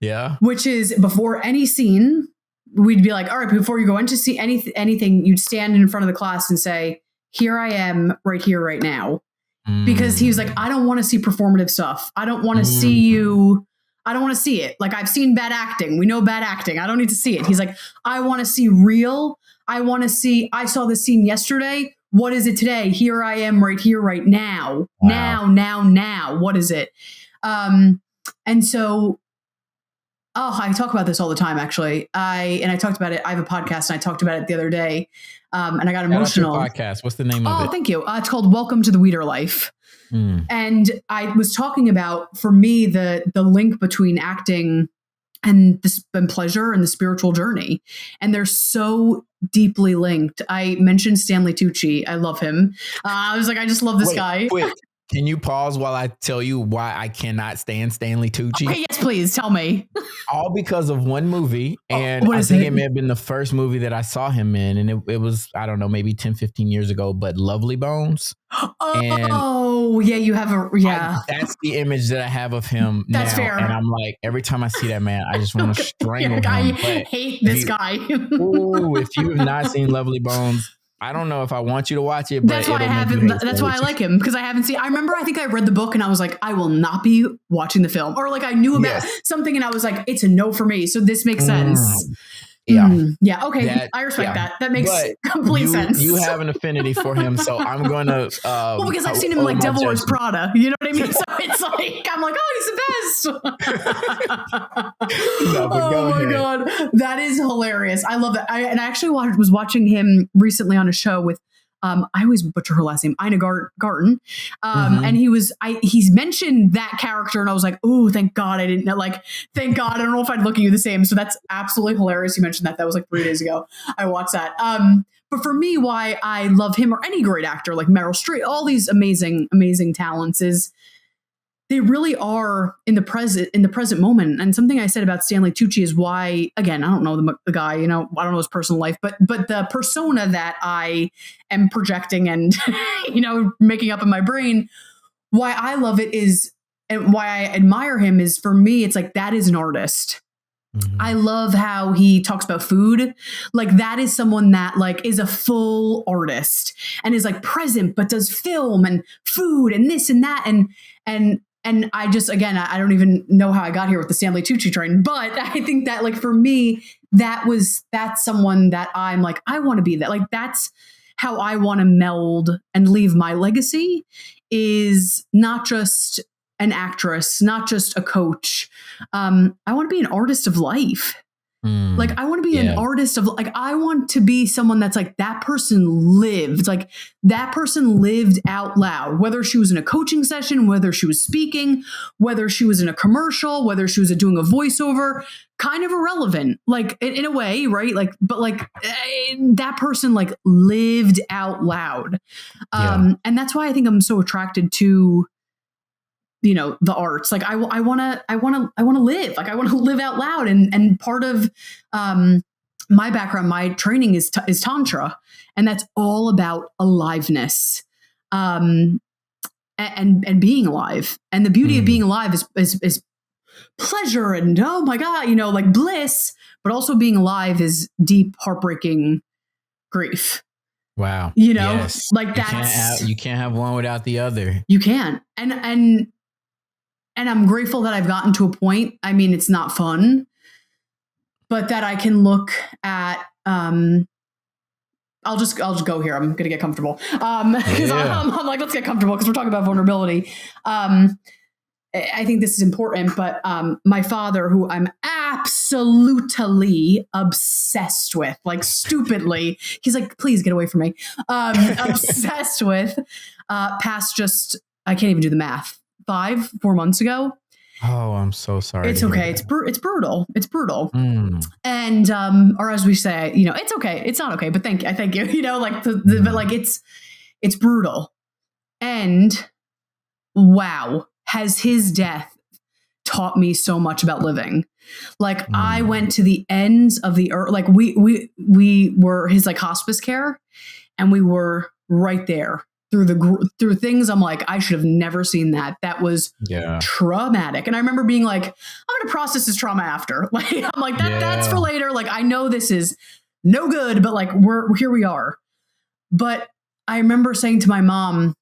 Yeah. Which is before any scene, we'd be like, all right, before you go into see anything, you'd stand in front of the class and say, here I am right here, right now. Because he was like, I don't want to see performative stuff. I don't want to see you. I don't want to see it. Like I've seen bad acting. We know bad acting. I don't need to see it. He's like, I want to see real. I saw this scene yesterday. What is it today? Here I am right here, right now. Wow. Now. What is it? And so, I talk about this all the time, actually. I talked about it. I have a podcast and I talked about it the other day. And I got emotional. Podcast. What's the name of it? Oh, thank you. It's called Welcome to the Weterleit. And I was talking about, for me, the link between acting and pleasure and the spiritual journey. And they're so deeply linked. I mentioned Stanley Tucci. I love him. I was like, I just love this guy. Quick. Can you pause while I tell you why I cannot stand Stanley Tucci? Okay, yes, please tell me. All because of one movie. And I think it may have been the first movie that I saw him in. And it was, I don't know, maybe 10, 15 years ago, but Lovely Bones. Yeah, you have that's the image that I have of him now. That's fair. And I'm like, every time I see that man, I just want to strangle him. I hate this guy. If you have not seen Lovely Bones, I don't know if I want you to watch it, but that's why I haven't. That's why I like him, because I haven't seen. I remember, I think I read the book and I was like, I will not be watching the film, or like I knew about something and I was like, it's a no for me. So this makes sense. Yeah. Okay. I respect that. That makes complete sense. You have an affinity for him, so I'm going to. Because I've seen him in like Devil Wears Prada. You know what I mean? So it's like I'm like, he's the best. Oh my god, that is hilarious. I love that. I actually was watching him recently on a show with. I always butcher her last name, Ina Garten. And he's mentioned that character and I was like, oh, thank God I didn't know. Like, thank God. I don't know if I'd look at you the same. So that's absolutely hilarious. You mentioned that. That was like 3 days ago. I watched that. But for me, why I love him, or any great actor like Meryl Streep, all these amazing, amazing talents, is they really are in the present moment. And something I said about Stanley Tucci is why, again, I don't know the guy, I don't know his personal life, but the persona that I am projecting and, making up in my brain, why I love it is, and why I admire him is, for me, it's like, that is an artist. I love how he talks about food. Like that is someone that like is a full artist and is like present, but does film and food and this and that. And I just, again, I don't even know how I got here with the Stanley Tucci train, but I think that like for me, that's someone that I'm like, I want to be that. Like that's how I want to meld and leave my legacy, is not just an actress, not just a coach. I want to be an artist of life. Like I want to be an artist of like, I want to be someone that's like, that person lived, like that person lived out loud, whether she was in a coaching session, whether she was speaking, whether she was in a commercial, whether she was doing a voiceover, kind of irrelevant, like in a way, right? Like, but like that person like lived out loud. And that's why I think I'm so attracted to, you know, the arts. Like I want to live, like I want to live out loud. And part of, my background, my training is Tantra, and that's all about aliveness, and being alive. And the beauty of being alive is pleasure and, oh my God, you know, like bliss, but also being alive is deep, heartbreaking grief. Wow. You know, like you can't have one without the other. You can't. And I'm grateful that I've gotten to a point. I mean, it's not fun, but that I can look at, I'll just go here. I'm going to get comfortable. Cause I'm like, let's get comfortable because we're talking about vulnerability. I think this is important, but, my father, who I'm absolutely obsessed with, like stupidly, he's like, please get away from me. Obsessed with, passed just, I can't even do the math, 4 months ago. Oh, I'm so sorry. It's okay. It's brutal. It's brutal. And, or as we say, you know, it's okay. It's not okay, but thank you. You know, like but like it's brutal. And wow, has his death taught me so much about living. Like I went to the ends of the earth. Like we were his like hospice care, and we were right there through things. I'm like, I should have never seen that. That was traumatic. And I remember being like, I'm going to process this trauma after. Like, I'm like, that's for later. Like, I know this is no good, but like, here we are. But I remember saying to my mom,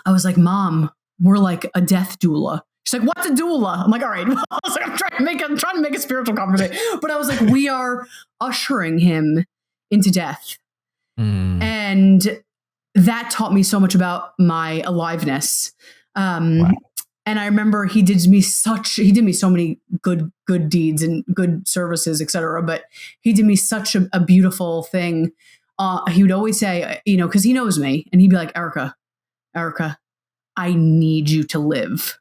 I was like, Mom, we're like a death doula. She's like, what's a doula? I'm like, all right. I was like, I'm trying to make a spiritual conversation. But I was like, we are ushering him into death. And that taught me so much about my aliveness. Wow. And I remember he did me so many good deeds and good services, et cetera. But he did me such a beautiful thing. He would always say, you know, cause he knows me, and he'd be like, Erica, I need you to live.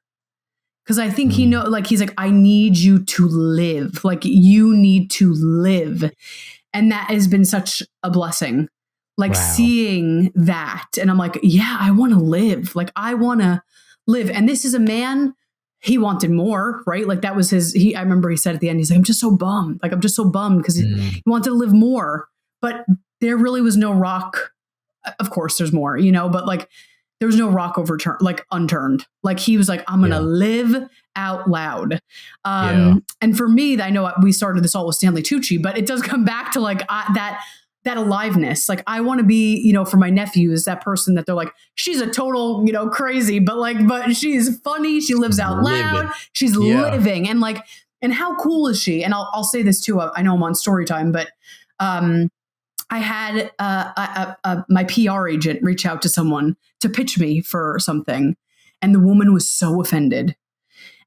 Cause I think he know, like, he's like, I need you to live. Like you need to live. And that has been such a blessing. Like seeing that. And I'm like, yeah, I want to live. Like I want to live. And this is a man, he wanted more, right? Like that was I remember he said at the end, he's like, I'm just so bummed. Like, I'm just so bummed because he wanted to live more, but there really was no rock. Of course there's more, you know, but like there was no rock unturned. Like he was like, I'm going to live out loud. And for me, I know we started this all with Stanley Tucci, but it does come back to like that aliveness. Like I want to be, you know, for my nephews, that person that they're like, she's a total, you know, crazy, but she's funny. She lives out loud. She's living. And like, and how cool is she? And I'll say this too. I know I'm on story time, but, I had, my PR agent reach out to someone to pitch me for something. And the woman was so offended.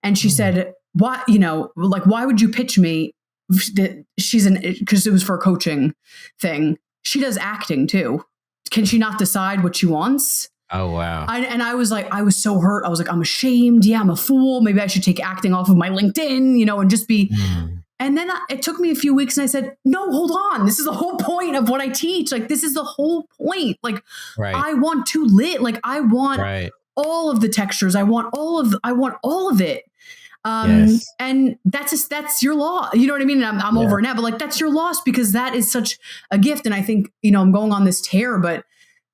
And she said, why, you know, like, why would you pitch me? Because it was for a coaching thing. She does acting too. Can she not decide what she wants? Oh, wow. And I was like, I was so hurt. I was like, I'm ashamed. Yeah, I'm a fool. Maybe I should take acting off of my LinkedIn, you know, and just be. And then it took me a few weeks and I said, no, hold on. This is the whole point of what I teach. Like, this is the whole point. Like, I want to live. Like, I want all of the textures. I want all of it. And that's your loss. You know what I mean? And I'm over it now, but like, that's your loss because that is such a gift. And I think, you know, I'm going on this tear, but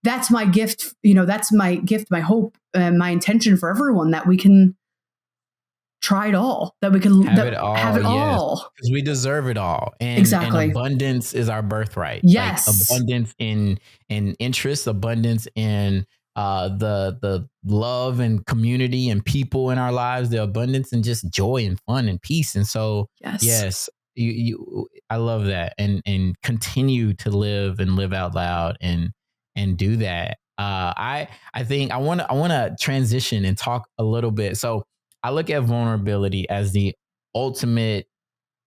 that's my gift. You know, that's my gift, my hope, and my intention for everyone, that we can try it all, that we can have it all. have it Yes, all. because we deserve it all, and Exactly. abundance is our birthright. Like Yes. abundance in interest, abundance in the love and community and people in our lives, the abundance and just joy and fun and peace. And so yes, you I love that, and continue to live and live out loud and do that. I think I want to transition and talk a little bit. So I look at vulnerability as the ultimate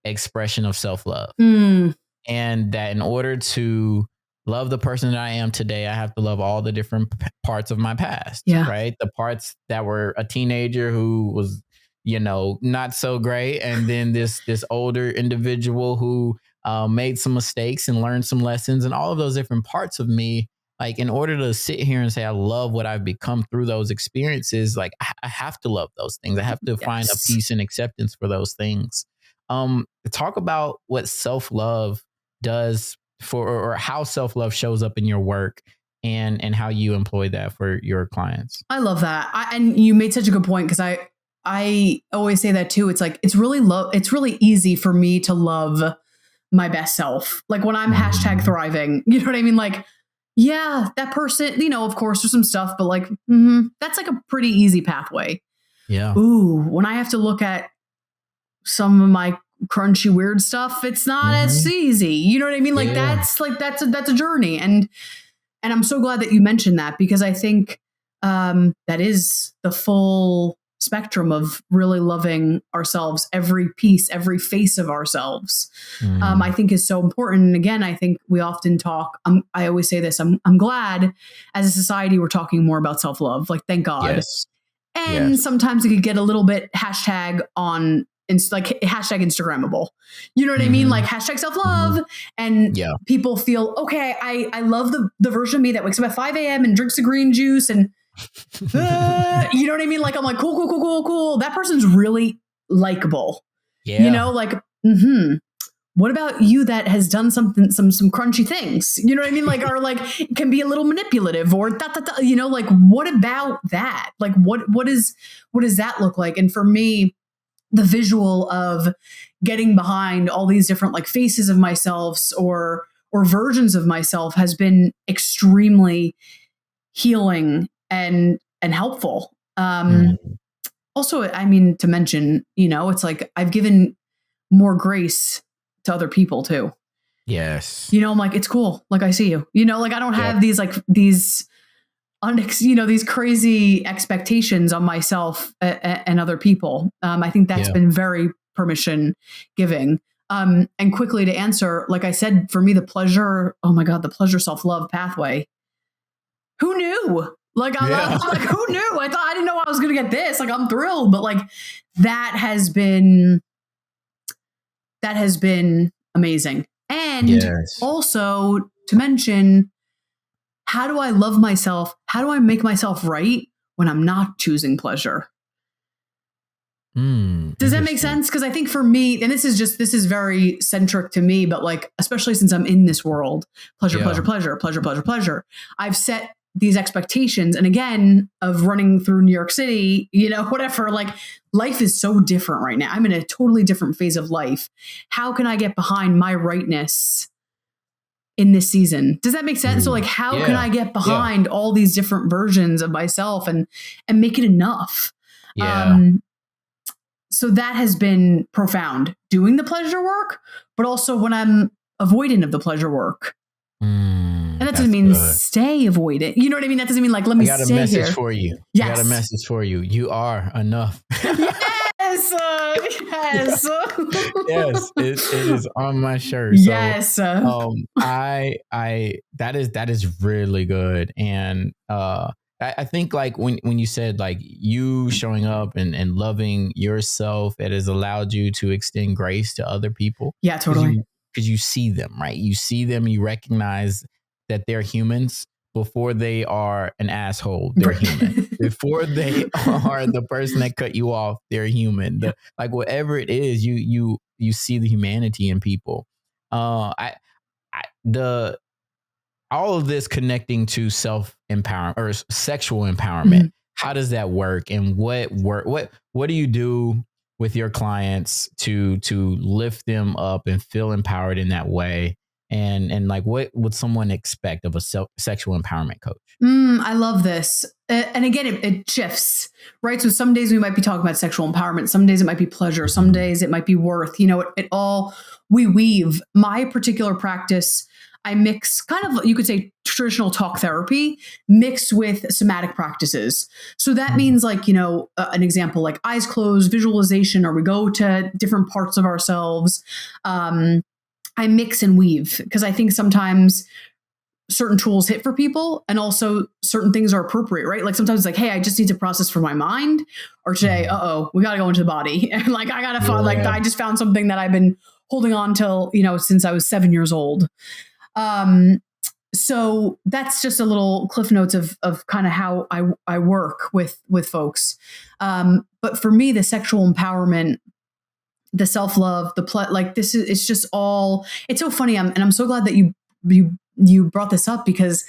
expression of self-love. And that in order to love the person that I am today, I have to love all the different parts of my past, right? The parts that were a teenager who was, not so great. And then this older individual who made some mistakes and learned some lessons, and all of those different parts of me. Like, in order to sit here and say I love what I've become through those experiences, like I have to love those things. I have to find a peace and acceptance for those things. Talk about what self-love does for, or how self-love shows up in your work, and how you employ that for your clients. I love that. And you made such a good point, because I always say that too. It's like, it's really easy for me to love my best self. Like when I'm hashtag thriving, you know what I mean? Like, yeah, that person, of course there's some stuff, but like, that's like a pretty easy pathway. Yeah. Ooh, when I have to look at some of my crunchy, weird stuff, it's not as easy. You know what I mean? Like that's a journey. And I'm so glad that you mentioned that, because I think that is the full spectrum of really loving ourselves, every piece, every face of ourselves. I think is so important. And again, I think we often talk, I always say this, I'm glad as a society we're talking more about self-love, like thank God. Yes. And sometimes it could get a little bit hashtag on, like hashtag Instagrammable. You know what I mean? Like hashtag self-love. And people feel, okay, I love the version of me that wakes up at 5 a.m. and drinks the green juice and you know what I mean? Like, I'm like, cool. That person's really likable. Yeah. Like, what about you that has done some crunchy things? You know what I mean? Like, or like can be a little manipulative, or like, what about that? Like, what does that look like? And for me, the visual of getting behind all these different like faces of myself or versions of myself has been extremely healing and helpful. Also, I mean, to mention, it's like I've given more grace to other people too. Yes. I'm like, it's cool. Like, I see you, like I don't have these these crazy expectations on myself and other people. I think that's been very permission giving. And quickly to answer, like I said, for me, the pleasure self-love pathway. Who knew? Like, I'm like, who knew? I didn't know I was going to get this. Like, I'm thrilled, but like that has been amazing. And also to mention, how do I love myself? How do I make myself right when I'm not choosing pleasure? Does that make sense? Because I think for me, and this is very centric to me, but like, especially since I'm in this world, pleasure. I've set these expectations. And again, of running through New York City, whatever, like life is so different right now. I'm in a totally different phase of life. How can I get behind my rightness in this season? Does that make sense? So like, how can I get behind all these different versions of myself and make it enough? So that has been profound, doing the pleasure work, but also when I'm avoidant of the pleasure work. And that doesn't mean stay avoidant. You know what I mean? That doesn't mean like, let me stay here. I got a message for you. Yes. I got a message for you. You are enough. Yes. Yes, it is on my shirt. Yes. So, that is really good. And I think like when you said like you showing up and loving yourself, it has allowed you to extend grace to other people. Yeah, totally. Because you see them, right? You see them, you recognize that they're humans before they are an asshole. They're human. Before they are the person that cut you off, they're human. Like whatever it is, you see the humanity in people. All of this connecting to self-empowerment or sexual empowerment. How does that work? And what do you do with your clients to lift them up and feel empowered in that way? And like, what would someone expect of a sexual empowerment coach? I love this. And again, it shifts, right? So some days we might be talking about sexual empowerment. Some days it might be pleasure. Some days it might be worth, it all, we weave. My particular practice, I mix kind of, you could say, traditional talk therapy mixed with somatic practices. So that means like, an example like eyes closed, visualization, or we go to different parts of ourselves. I mix and weave because I think sometimes certain tools hit for people and also certain things are appropriate, right? Like sometimes it's like, hey, I just need to process for my mind, or today, we got to go into the body. And like, I got to find, like, I just found something that I've been holding on till, since I was 7 years old. So that's just a little cliff notes of kind of how I work with folks. But for me, the sexual empowerment, the self-love, it's just all, it's so funny. I'm so glad that you brought this up, because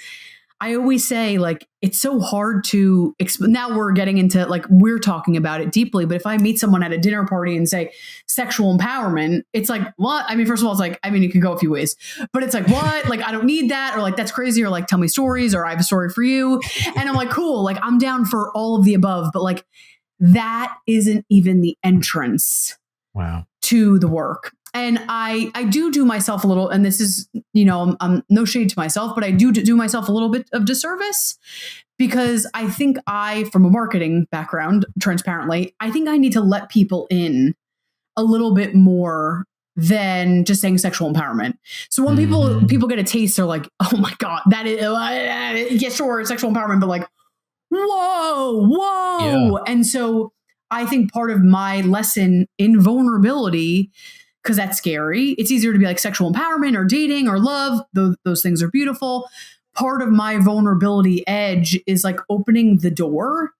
I always say, like, it's so hard to now we're getting into, like, we're talking about it deeply, but if I meet someone at a dinner party and say sexual empowerment, it's like, what? I mean, first of all, it's like, it could go a few ways, but it's like, what? Like, I don't need that. Or like, that's crazy. Or like, tell me stories, or I have a story for you. And I'm like, cool. Like, I'm down for all of the above, but like, that isn't even the entrance. Wow. To the work. And I do myself a little, and this is, I'm no shade to myself, but I do myself a little bit of disservice, because I think from a marketing background, transparently, I think I need to let people in a little bit more than just saying sexual empowerment. So when people get a taste, they're like, oh my God, that is, yeah, sure, sexual empowerment, but like, whoa. Yeah. And so I think part of my lesson in vulnerability, because that's scary, it's easier to be like sexual empowerment or dating or love. Those things are beautiful. Part of my vulnerability edge is like opening the door.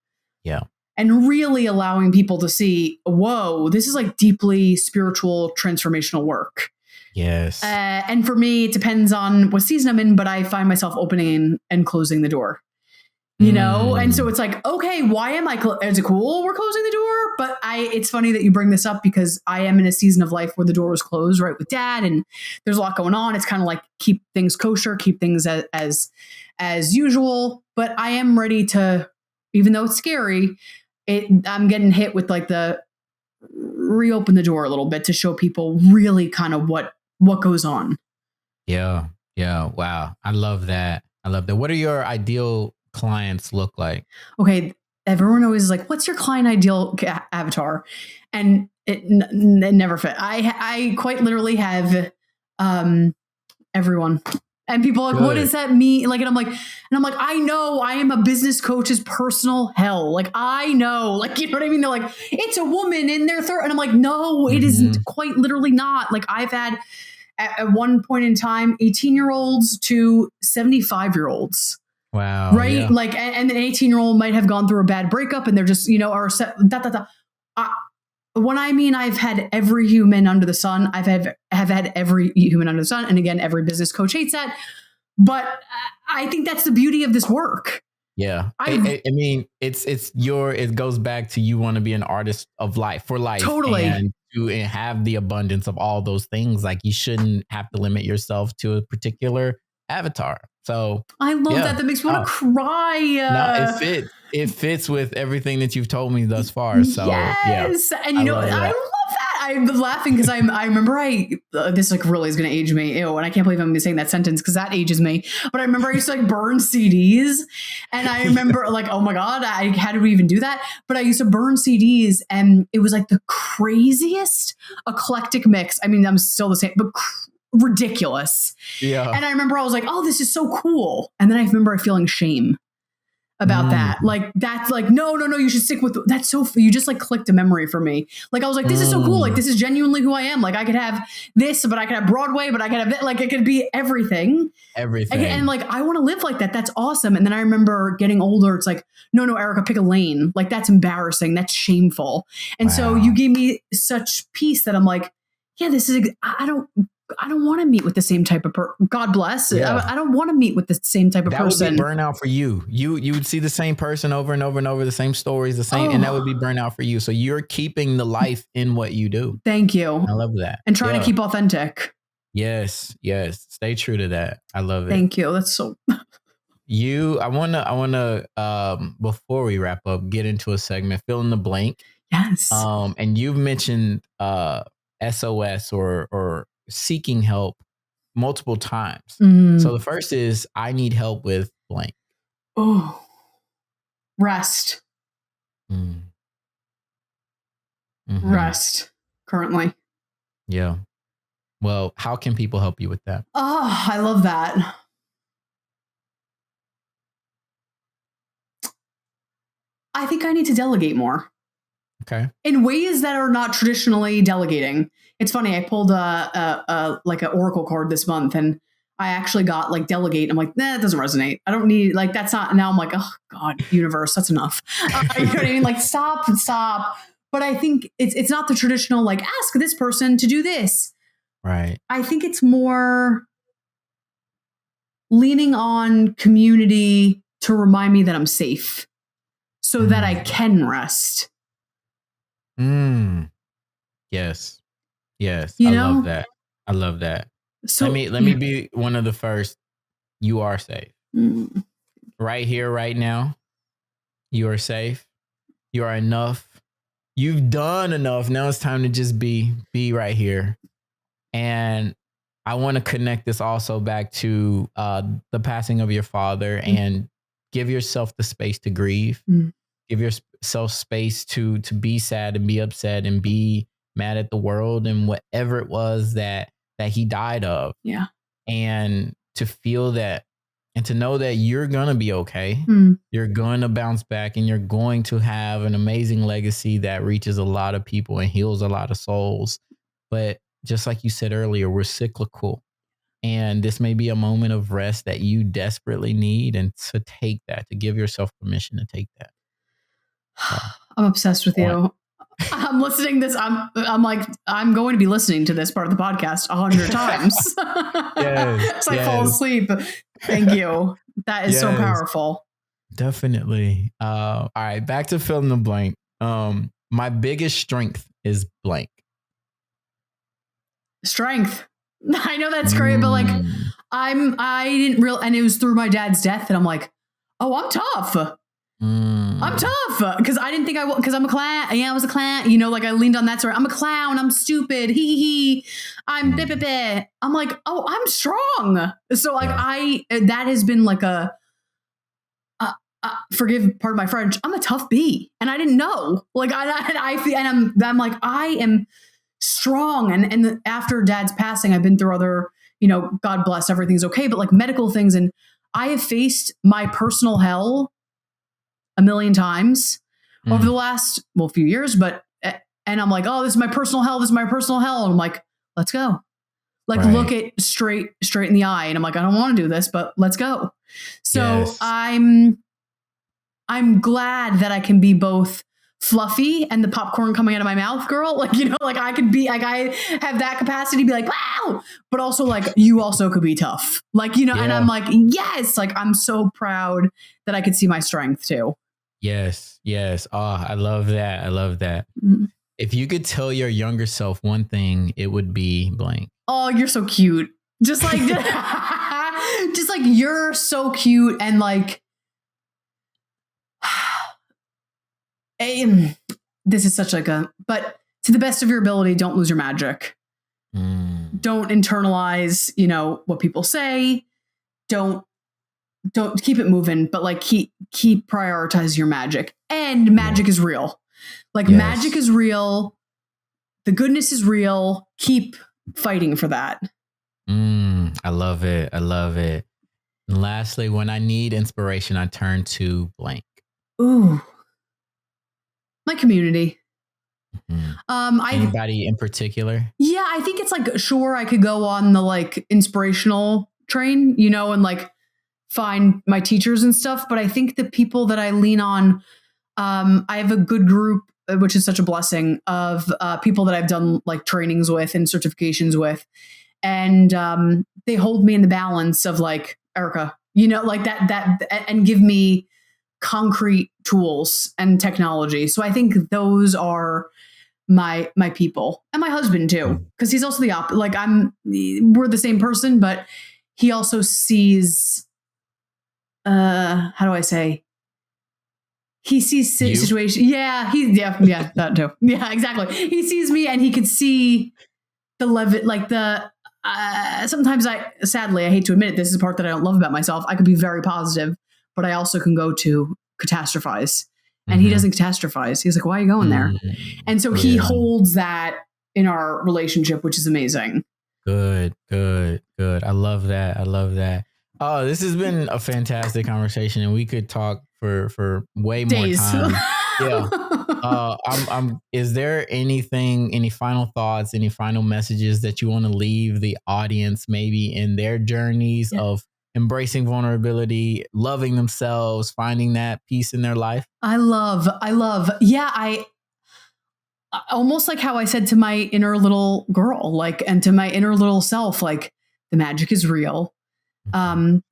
Yeah. And really allowing people to see, whoa, this is like deeply spiritual, transformational work. Yes. And for me, it depends on what season I'm in, but I find myself opening and closing the door. And so it's like, okay, why am I, is it cool we're closing the door? But it's funny that you bring this up, because I am in a season of life where the door was closed, right, with dad, and there's a lot going on. It's kind of like, keep things kosher, keep things as usual. But I am ready to, even though it's scary, I'm getting hit with like the reopen the door a little bit to show people really kind of what goes on. Yeah. Yeah. Wow. I love that. What are your ideal clients look like? Okay, everyone always is like, what's your client ideal avatar? And it never fit. I quite literally have everyone. And people are like, good. What does that mean? Like, and I'm like, I know I am a business coach's personal hell. Like, I know, like, you know what I mean? They're like, it's a woman in their third. And I'm like, no, it isn't, quite literally not. Like, I've had at one point in time, 18-year-olds to 75-year-olds. Wow. Right. Yeah. Like, and an 18-year-old might have gone through a bad breakup and they're just, when I mean I've had every human under the sun, have had every human under the sun. And again, every business coach hates that. But I think that's the beauty of this work. Yeah. I mean, it goes back to, you want to be an artist of life, for life. Totally. And to have the abundance of all those things. Like, you shouldn't have to limit yourself to a particular avatar. So I love that. That makes me want to cry. No, it fits with everything that you've told me thus far. So yes. Yeah, and I love that. I'm laughing because I remember this like really is going to age me. Ew, and I can't believe I'm saying that sentence because that ages me. But I remember I used to like burn CDs, and I remember like, oh my God, how did we even do that? But I used to burn CDs, and it was like the craziest eclectic mix. I mean, I'm still the same, but ridiculous. Yeah. And I remember I was like, oh, this is so cool. And then I remember feeling shame about that. Like, that's like, no, you should stick with, that's so, you just like clicked a memory for me. Like, I was like, this is so cool. Like, this is genuinely who I am. Like, I could have this, but I could have Broadway, but I could have that. Like, it could be everything. And like, I want to live like that. That's awesome. And then I remember getting older. It's like, no, Erica, pick a lane. Like, that's embarrassing. That's shameful. And so you gave me such peace that I'm like, yeah, this is, I don't I don't want to meet with the same type of God bless. Yeah. I don't want to meet with the same type of that person. would be burnout for you. You would see the same person over and over and over, the same stories, the same, and that would be burnout for you. So you're keeping the life in what you do. Thank you. I love that. And trying to keep authentic. Yes. Stay true to that. I love it. Thank you. That's so. I wanna before we wrap up, get into a segment, fill in the blank. Yes. And you've mentioned SOS or seeking help multiple times. So the first is, I need help with blank. Oh, rest. Rest currently. Yeah. Well, how can people help you with that? Oh, I love that. I think I need to delegate more. Okay. In ways that are not traditionally delegating. It's funny. I pulled like an Oracle card this month, and I actually got like delegate. I'm like, nah, it doesn't resonate. I don't need, like, that's not. Now I'm like, oh God, universe, that's enough. You know what I mean? Like, stop. But I think it's not the traditional, like, ask this person to do this. Right. I think it's more leaning on community to remind me that I'm safe, so that I can rest. Yes. You I know? love that. So let me be one of the first. You are safe. Right here, right now. You are safe. You are enough. You've done enough. Now it's time to just be right here. And I want to connect this also back to the passing of your father, and give yourself the space to grieve. Give yourself space to be sad and be upset and be mad at the world and whatever it was that he died of. Yeah. And to feel that and to know that you're going to be okay. You're going to bounce back, and you're going to have an amazing legacy that reaches a lot of people and heals a lot of souls. But just like you said earlier, we're cyclical. And this may be a moment of rest that you desperately need, and to take that, to give yourself permission to take that. I'm obsessed with you. I'm listening this. I'm like, I'm going to be listening to this part of the podcast 100 times. So I fall asleep. Thank you. That is so powerful. Definitely. All right. Back to fill in the blank. My biggest strength is blank. Strength. I know that's great, but like, I didn't and it was through my dad's death, and I'm like, oh, I'm tough. I'm tough, because I didn't think because I'm a clown. Yeah, I was a clown. You know, like, I leaned on that sort. I'm a clown. I'm stupid. Hee. I'm blah. I'm like, oh, I'm strong. So like, that has been like a forgive, pardon my French, I'm a tough bee, and I didn't know. Like, I feel, and I'm like, I am strong. And after Dad's passing, I've been through other, you know, God bless, everything's okay, but like medical things, and I have faced my personal hell a million times over the last few years. But and I'm like, oh, this is my personal hell. This is my personal hell. And I'm like, let's go. Like, look it straight in the eye. And I'm like, I don't want to do this, but let's go. So I'm glad that I can be both fluffy and the popcorn coming out of my mouth girl. Like, you know, like, I could be like, I have that capacity to be like, wow, but also like, you also could be tough. Like, you know, and I'm like, yes, like, I'm so proud that I could see my strength too. Yes. Oh, I love that. If you could tell your younger self one thing, it would be blank. Oh, you're so cute. Just like, just like, you're so cute. And like, this is such like but to the best of your ability, don't lose your magic. Don't internalize, you know, what people say. Don't keep it moving, but like, keep prioritize your magic. And magic is real. Like, magic is real. The goodness is real. Keep fighting for that. I love it. And lastly, when I need inspiration, I turn to blank. Ooh. My community. Anybody in particular? Yeah, I think it's like, sure, I could go on the like inspirational train, you know, and like find my teachers and stuff. But I think the people that I lean on, I have a good group, which is such a blessing, of people that I've done like trainings with and certifications with. and they hold me in the balance of like, Erica, like that, and give me concrete tools and technology. So I think those are my people, and my husband too, because he's also the like we're the same person, but he also sees, how do I say, he sees situations. Yeah, that too. Yeah, exactly. He sees me, and he could see the like the. Sometimes sadly, I hate to admit it, this is the part that I don't love about myself. I could be very positive, but I also can go to catastrophize, and he doesn't catastrophize. He's like, "Why are you going there?" And so he holds that in our relationship, which is amazing. Good. I love that. Oh, this has been a fantastic conversation, and we could talk for way Days. more time. Yeah. Is there any final thoughts, any final messages that you want to leave the audience, maybe in their journeys of embracing vulnerability, loving themselves, finding that peace in their life? I love. Yeah, I almost like how I said to my inner little girl, like, and to my inner little self, like, the magic is real.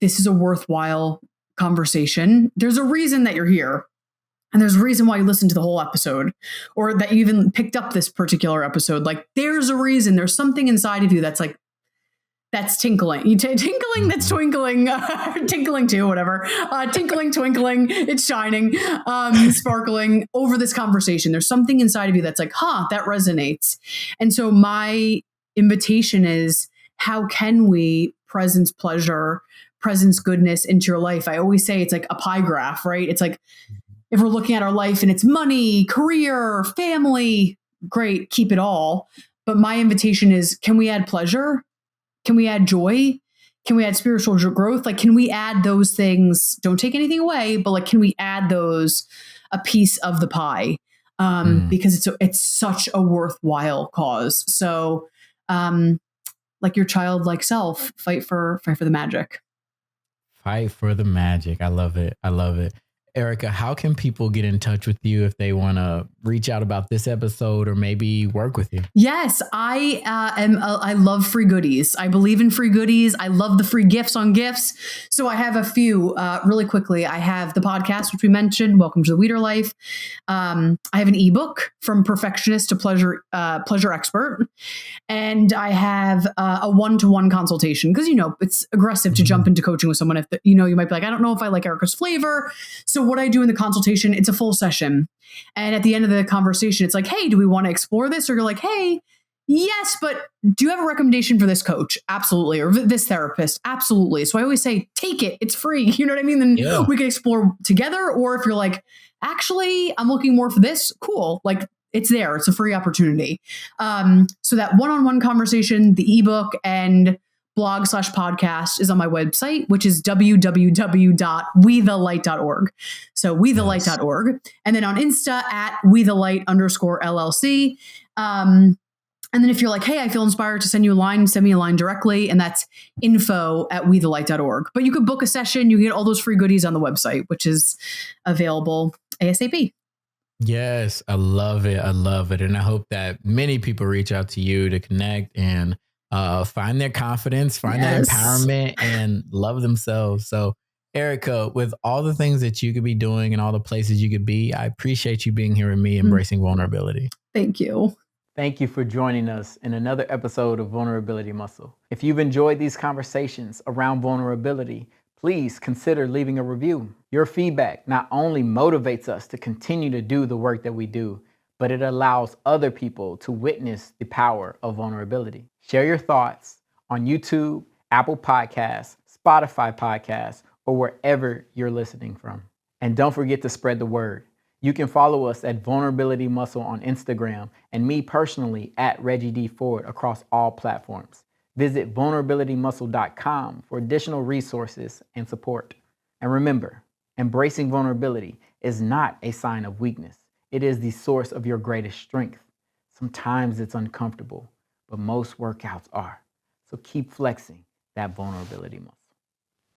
This is a worthwhile conversation. There's a reason that you're here. And there's a reason why you listened to the whole episode, or that you even picked up this particular episode. Like, there's a reason. There's something inside of you that's like, that's tinkling. Tinkling, that's twinkling, tinkling too, whatever. Tinkling, twinkling, it's shining, sparkling over this conversation. There's something inside of you that's like, that resonates. And so my invitation is, how can we presence pleasure, presence goodness into your life? I always say it's like a pie graph, right? It's like, if we're looking at our life and it's money, career, family, great, keep it all. But my invitation is, can we add pleasure? Can we add joy? Can we add spiritual growth? Like, can we add those things? Don't take anything away, but like, can we add those a piece of the pie? Because it's such a worthwhile cause. So, like your childlike self, fight for the magic. Fight for the magic. I love it. Erica, how can people get in touch with you if they want to reach out about this episode or maybe work with you? Yes, I love free goodies. I believe in free goodies. I love the free gifts on gifts. So I have a few really quickly. I have the podcast, which we mentioned, Welcome to the Weterleit. I have an ebook, From Perfectionist to Pleasure Expert. And I have a one-to-one consultation, because, it's aggressive to jump into coaching with someone if, you might be like, I don't know if I like Erica's flavor. So what I do in the consultation, it's a full session. And at the end of the conversation, it's like, hey, do we want to explore this? Or you're like, hey, yes, but do you have a recommendation for this coach? Absolutely. Or this therapist? Absolutely. So I always say, take it. It's free. You know what I mean? Then we can explore together. Or if you're like, actually, I'm looking more for this, cool. Like, it's there. It's a free opportunity. So that one-on-one conversation, the ebook, and blog/podcast is on my website, which is www.wethelight.org. So wethelight.org. And then on Insta at wethelight_LLC. And then if you're like, hey, I feel inspired to send you a line, send me a line directly. And that's info@wethelight.org. But you could book a session. You get all those free goodies on the website, which is available ASAP. Yes, I love it. And I hope that many people reach out to you to connect and find their confidence, find that empowerment, and love themselves. So, Erica, with all the things that you could be doing and all the places you could be, I appreciate you being here with me, embracing vulnerability. Thank you. Thank you for joining us in another episode of Vulnerability Muscle. If you've enjoyed these conversations around vulnerability, please consider leaving a review. Your feedback not only motivates us to continue to do the work that we do, but it allows other people to witness the power of vulnerability. Share your thoughts on YouTube, Apple Podcasts, Spotify Podcasts, or wherever you're listening from. And don't forget to spread the word. You can follow us at Vulnerability Muscle on Instagram, and me personally at Reggie D Ford across all platforms. Visit vulnerabilitymuscle.com for additional resources and support. And remember, embracing vulnerability is not a sign of weakness. It is the source of your greatest strength. Sometimes it's uncomfortable, but most workouts are. So keep flexing that vulnerability muscle.